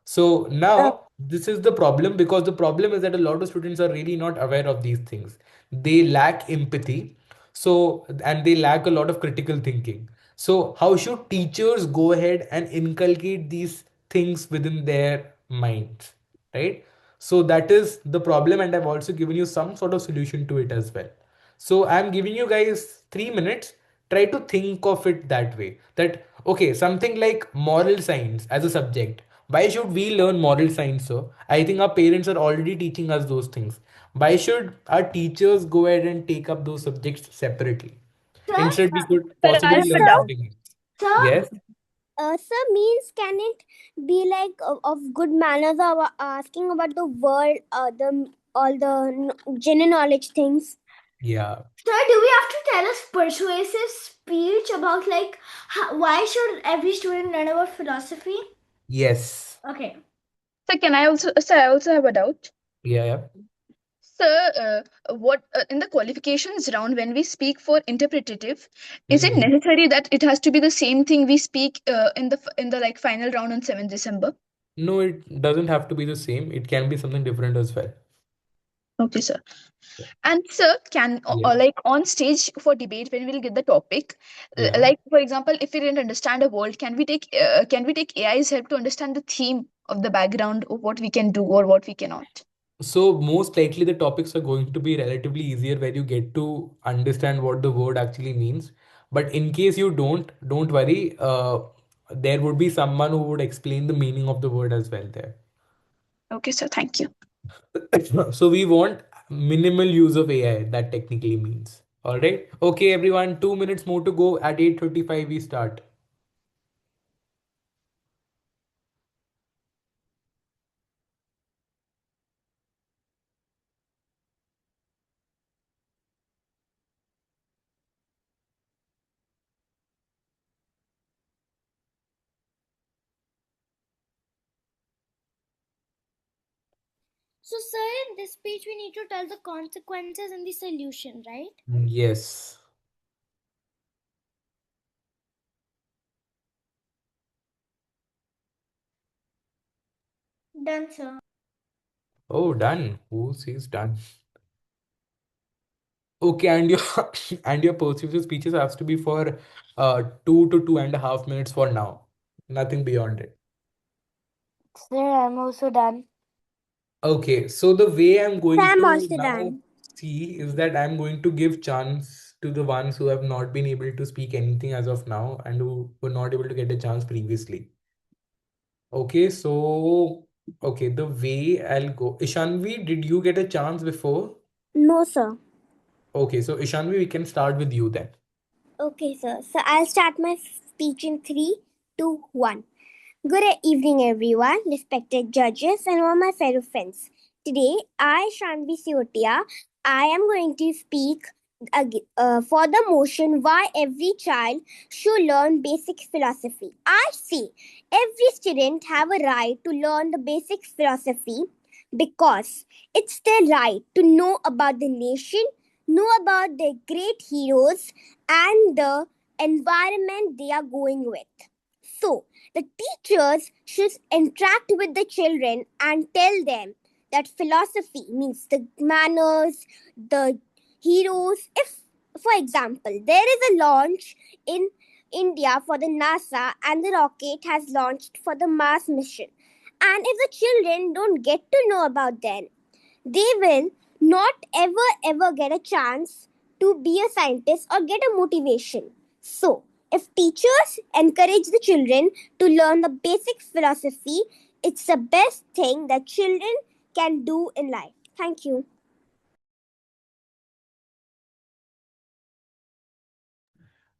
So Uh, now this is the problem, because the problem is that a lot of students are really not aware of these things. They lack empathy. So, and they lack a lot of critical thinking. So, how should teachers go ahead and inculcate these things within their minds, right? So, that is the problem, and I've also given you some sort of solution to it as well. So, I'm giving you guys 3 minutes. Try to think of it that way. That, okay, something like moral science as a subject. Why should we learn moral science, sir? I think our parents are already teaching us those things. Why should our teachers go ahead and take up those subjects separately? Sir, Instead, we could Sir, I possibly have a learn sir, doubt. something else. sir, Yes. sir, means can it be like of good manners or asking about the world, the all the general knowledge things? Yeah. sir, do we have to tell us persuasive speech about like why should every student learn about philosophy? Yes. Okay. Sir, I also have a doubt. Yeah. Yeah. Sir, what in the qualifications round when we speak for interpretative, is it Mhm. necessary that it has to be the same thing we speak in the like final round on 7th December? No, it doesn't have to be the same. It can be something different as well. Okay, sir. And sir, Yeah. like on stage for debate when we'll get the topic, Yeah. like for example, if we didn't understand a word, can we take AI's help to understand the theme of the background of what we can do or what we cannot? So most likely the topics are going to be relatively easier where you get to understand what the word actually means. But in case you don't worry. There would be someone who would explain the meaning of the word as well there. Okay, sir. Thank you. So we want minimal use of AI, that technically means. All right. Okay, everyone, 2 minutes more to go. At 8:35 we start. So, sir, in this speech, we need to tell the consequences and the solution, right? Yes. Done, sir. Oh, done. Who says done? Okay, and your and your persuasive speeches has to be for 2 to 2.5 minutes for now. Nothing beyond it. Sir, I'm also done. Okay, so the way I'm going I'm to also now done. see is that I'm going to give chance to the ones who have not been able to speak anything as of now and who were not able to get a chance previously. Okay, so okay, the way I'll go. Ishanvi, did you get a chance before? No, sir. Okay, so Ishanvi, we can start with you then. Okay, sir. So I'll start my speech in 3, 2, 1. Good evening, everyone, respected judges, and all my fellow friends. Today, I, Shanvi Siotia, I am going to speak for the motion why every child should learn basic philosophy. I say every student have a right to learn the basic philosophy because it's their right to know about the nation, know about their great heroes, and the environment they are going with. So, the teachers should interact with the children and tell them that philosophy means the manners, the heroes. If, for example, there is a launch in India for the NASA and the rocket has launched for the Mars mission, and if the children don't get to know about them, they will not ever get a chance to be a scientist or get a motivation. So, if teachers encourage the children to learn the basic philosophy, it's the best thing that children can do in life. Thank you.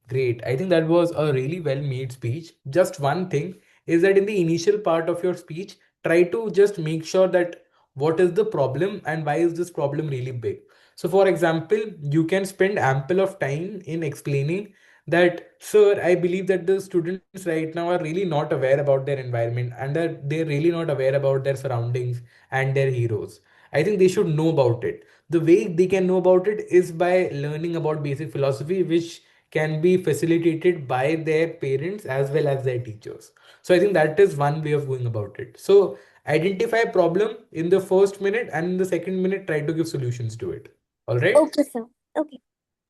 Great. I think that was a really well made speech. Just one thing is that in the initial part of your speech, try to just make sure that what is the problem and why is this problem really big. So, for example, you can spend ample of time in explaining that, sir, I believe that the students right now are really not aware about their environment and that they're really not aware about their surroundings and their heroes. I think they should know about it. The way they can know about it is by learning about basic philosophy, which can be facilitated by their parents as well as their teachers. So I think that is one way of going about it. So identify problem in the first minute, and in the second minute try to give solutions to it. All right. Okay, sir. Okay.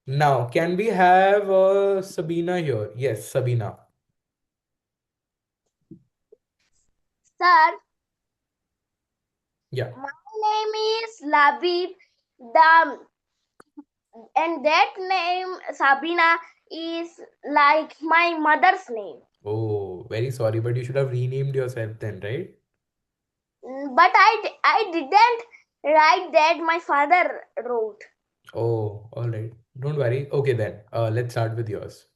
Now, can we have Sabina here? Yes, Sabina. Sir, Yeah. my name is Labib. The and that name Sabina is like my mother's name. Oh, very sorry, but you should have renamed yourself then, right? But I didn't write that. My father wrote. Oh, all right. Don't worry. Okay, then. Let's start with yours.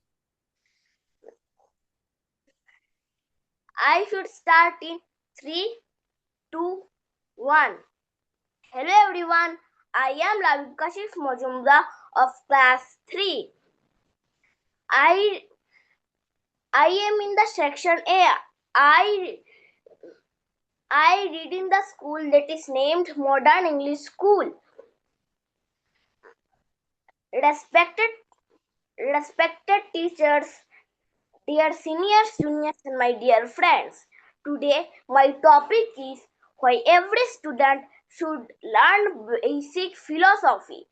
I should start in 3, 2, 1. Hello everyone. I am Labib Kashif Majumdar of class 3. I am in the section A. I read in the school that is named Modern English School. Respected teachers, dear seniors, juniors, and my dear friends. Today, my topic is why every student should learn basic philosophy.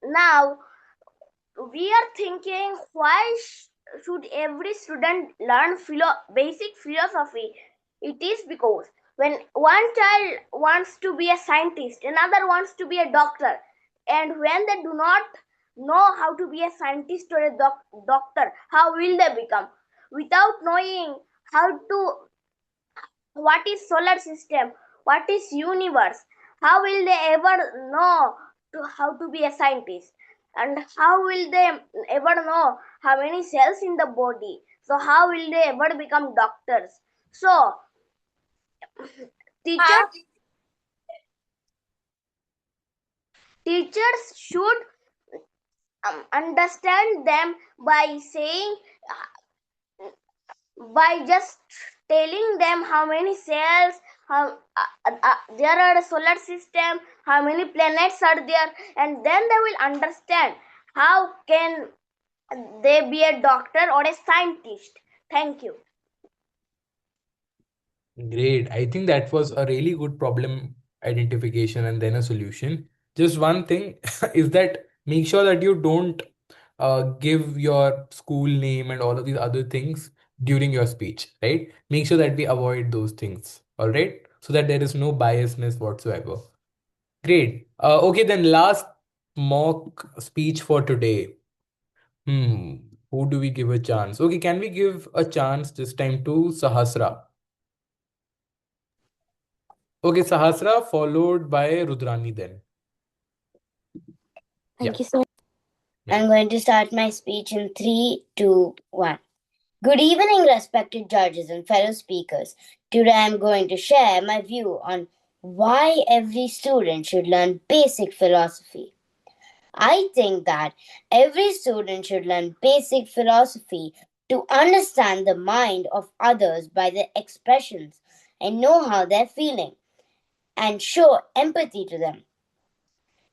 Now, we are thinking why should every student learn basic philosophy? It is because when one child wants to be a scientist, another wants to be a doctor, and when they do not know how to be a scientist or a doctor, how will they become? Without knowing what is solar system, what is universe, how will they ever know how to be a scientist? And how will they ever know how many cells in the body? So how will they ever become doctors? So teachers should understand them by saying, by just telling them how many cells there are a solar system, how many planets are there, and then they will understand how can they be a doctor or a scientist. Thank you. Great. I think that was a really good problem identification and then a solution. Just one thing is that make sure that you don't give your school name and all of these other things during your speech, right? Make sure that we avoid those things, all right? So that there is no biasness whatsoever. Great. Okay, then last mock speech for today. Hmm. Who do we give a chance? Okay, can we give a chance this time to Sahasra? Okay, Sahasra followed by Rudrani then. Thank Yeah. you, sir. Yeah. I'm going to start my speech in 3, 2, 1. Good evening, respected judges and fellow speakers. Today I'm going to share my view on why every student should learn basic philosophy. I think that every student should learn basic philosophy to understand the mind of others by their expressions and know how they're feeling and show empathy to them.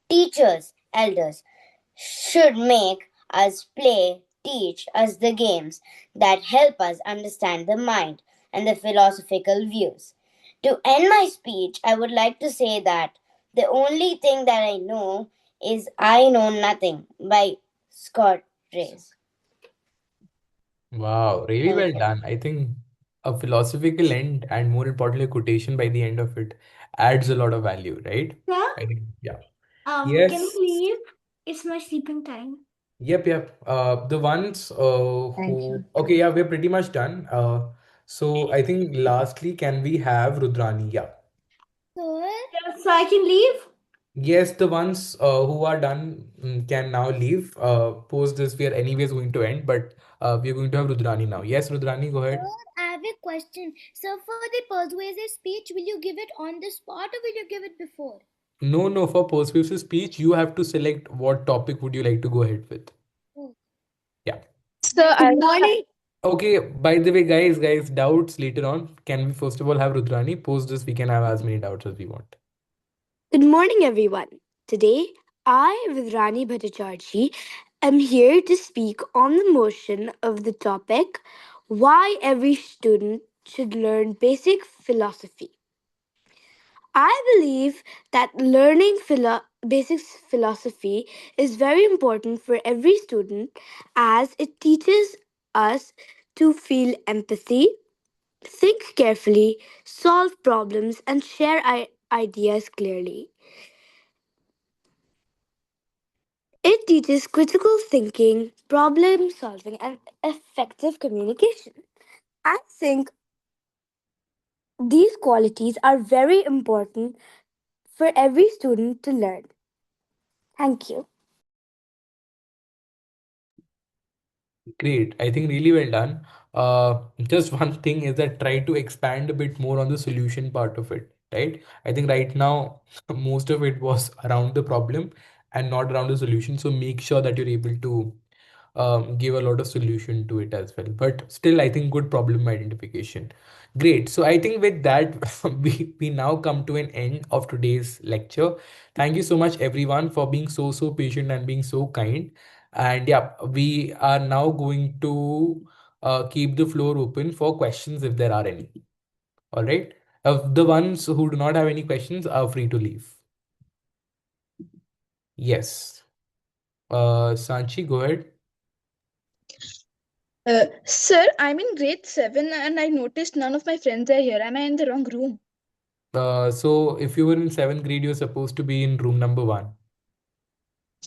Teachers, elders should make us play, teach us the games that help us understand the mind and the philosophical views. To end my speech, I would like to say that the only thing that I know is I Know Nothing by Scott Race. Wow, really well done. I think a philosophical end and more importantly, a quotation by the end of it adds a lot of value, right? Sir, I think, yeah. can Yes. we leave? It's my sleeping time. Yep. The ones Thank who, you. okay, yeah, we're pretty much done. So I think lastly, can we have Rudrani? Yeah. Sir, so I can leave? Yes, the ones who are done can now leave. Post this, we are anyways going to end, but we are going to have Rudrani now. Yes, Rudrani, go ahead. Sir, I have a question. So, for the persuasive speech, will you give it on the spot or will you give it before? No, no, for persuasive speech, you have to select what topic would you like to go ahead with. Oh. Yeah. Sir, Good morning. Okay, by the way, guys, doubts later on. Can we first of all have Rudrani? Post this, we can have as many doubts as we want. Good morning, everyone. Today, I, Vidrani Bhattacharjee, am here to speak on the motion of the topic why every student should learn basic philosophy. I believe that learning basic philosophy is very important for every student as it teaches us to feel empathy, think carefully, solve problems, and share ideas clearly. It teaches critical thinking, problem solving, and effective communication. I think these qualities are very important for every student to learn. Thank you. Great. I think really well done. Just one thing is that try to expand a bit more on the solution part of it, right? I think right now most of it was around the problem and not around the solution. So make sure that you're able to give a lot of solution to it as well. But still, I think good problem identification. Great. So I think with that, we now come to an end of today's lecture. Thank you so much, everyone, for being so patient and being so kind. And yeah, we are now going to keep the floor open for questions if there are any. All right. The ones who do not have any questions are free to leave. Yes. Sanchi, go ahead. Sir, I'm in grade 7 and I noticed none of my friends are here. Am I in the wrong room? So if you were in seventh grade, you're supposed to be in room number 1.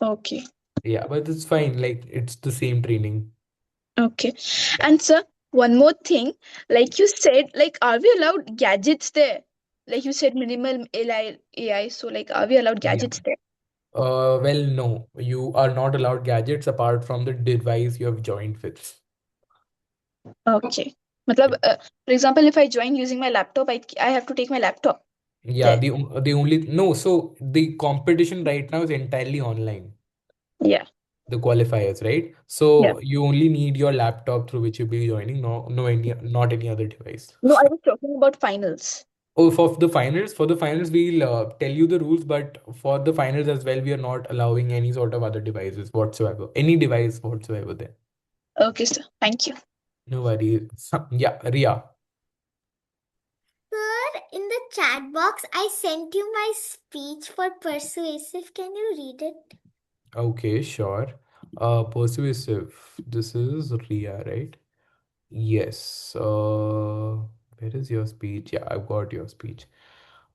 Okay. Yeah, but it's fine. Like it's the same training. Okay. And sir, one more thing. Like you said, like, are we allowed gadgets there? Like you said, minimal AI. So, like, are we allowed Yeah. gadgets there? Well, no, you are not allowed gadgets apart from the device you have joined with. Okay. Matlab, for example, if I join using my laptop, I have to take my laptop Yeah, there. the only no, so the competition right now is entirely online, Yeah. the qualifiers, right? Yeah. So you only need your laptop through which you'll be joining, not any other device. No, I was talking about finals. Oh, for the finals, we'll tell you the rules, but for the finals as well, we are not allowing any sort of other devices whatsoever, any device whatsoever there. Okay, sir. Thank you. No worries. Yeah, Ria. Sir, in the chat box, I sent you my speech for persuasive. Can you read it? Okay, sure. Persuasive. This is Ria, right? Yes. Where is your speech? Yeah, I've got your speech.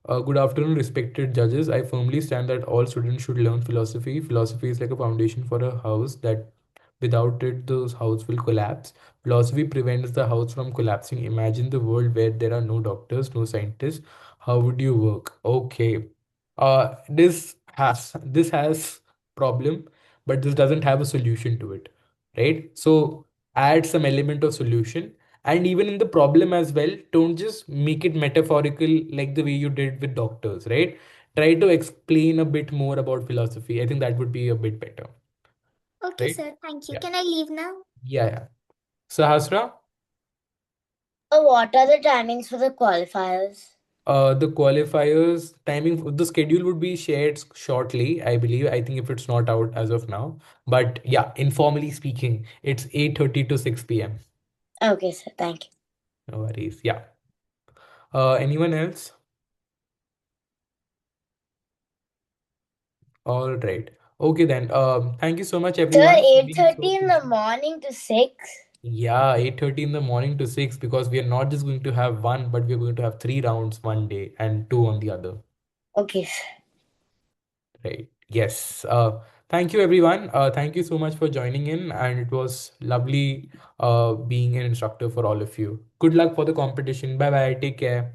Good afternoon, respected judges. I firmly stand that all students should learn philosophy. Philosophy is like a foundation for a house that without it, the house will collapse. Philosophy prevents the house from collapsing. Imagine the world where there are no doctors, no scientists. How would you work? Okay. This has problem, but this doesn't have a solution to it, right? So add some element of solution, and even in the problem as well, don't just make it metaphorical like the way you did with doctors, right? Try to explain a bit more about philosophy. I think that would be a bit better, Okay, right? sir. Thank you. Yeah. Can I leave now? Yeah. Sahasra, What are the timings for the qualifiers? the qualifiers timing, the schedule would be shared shortly, I believe. I think if it's not out as of now, but yeah, informally speaking, it's 8:30 to 6 p.m. Okay, sir. Thank you. No worries. Yeah. Anyone else? All right. Okay then. Thank you so much, Sir, everyone, for being so 8:30 in the patient. morning to 6. Yeah, 8:30 in the morning to 6, because we are not just going to have one, but we're going to have 3 rounds one day and two on the other. Okay, sir. Right. Yes. Thank you, everyone. Thank you so much for joining in, and it was lovely being an instructor for all of you. Good luck for the competition. Bye bye. Take care.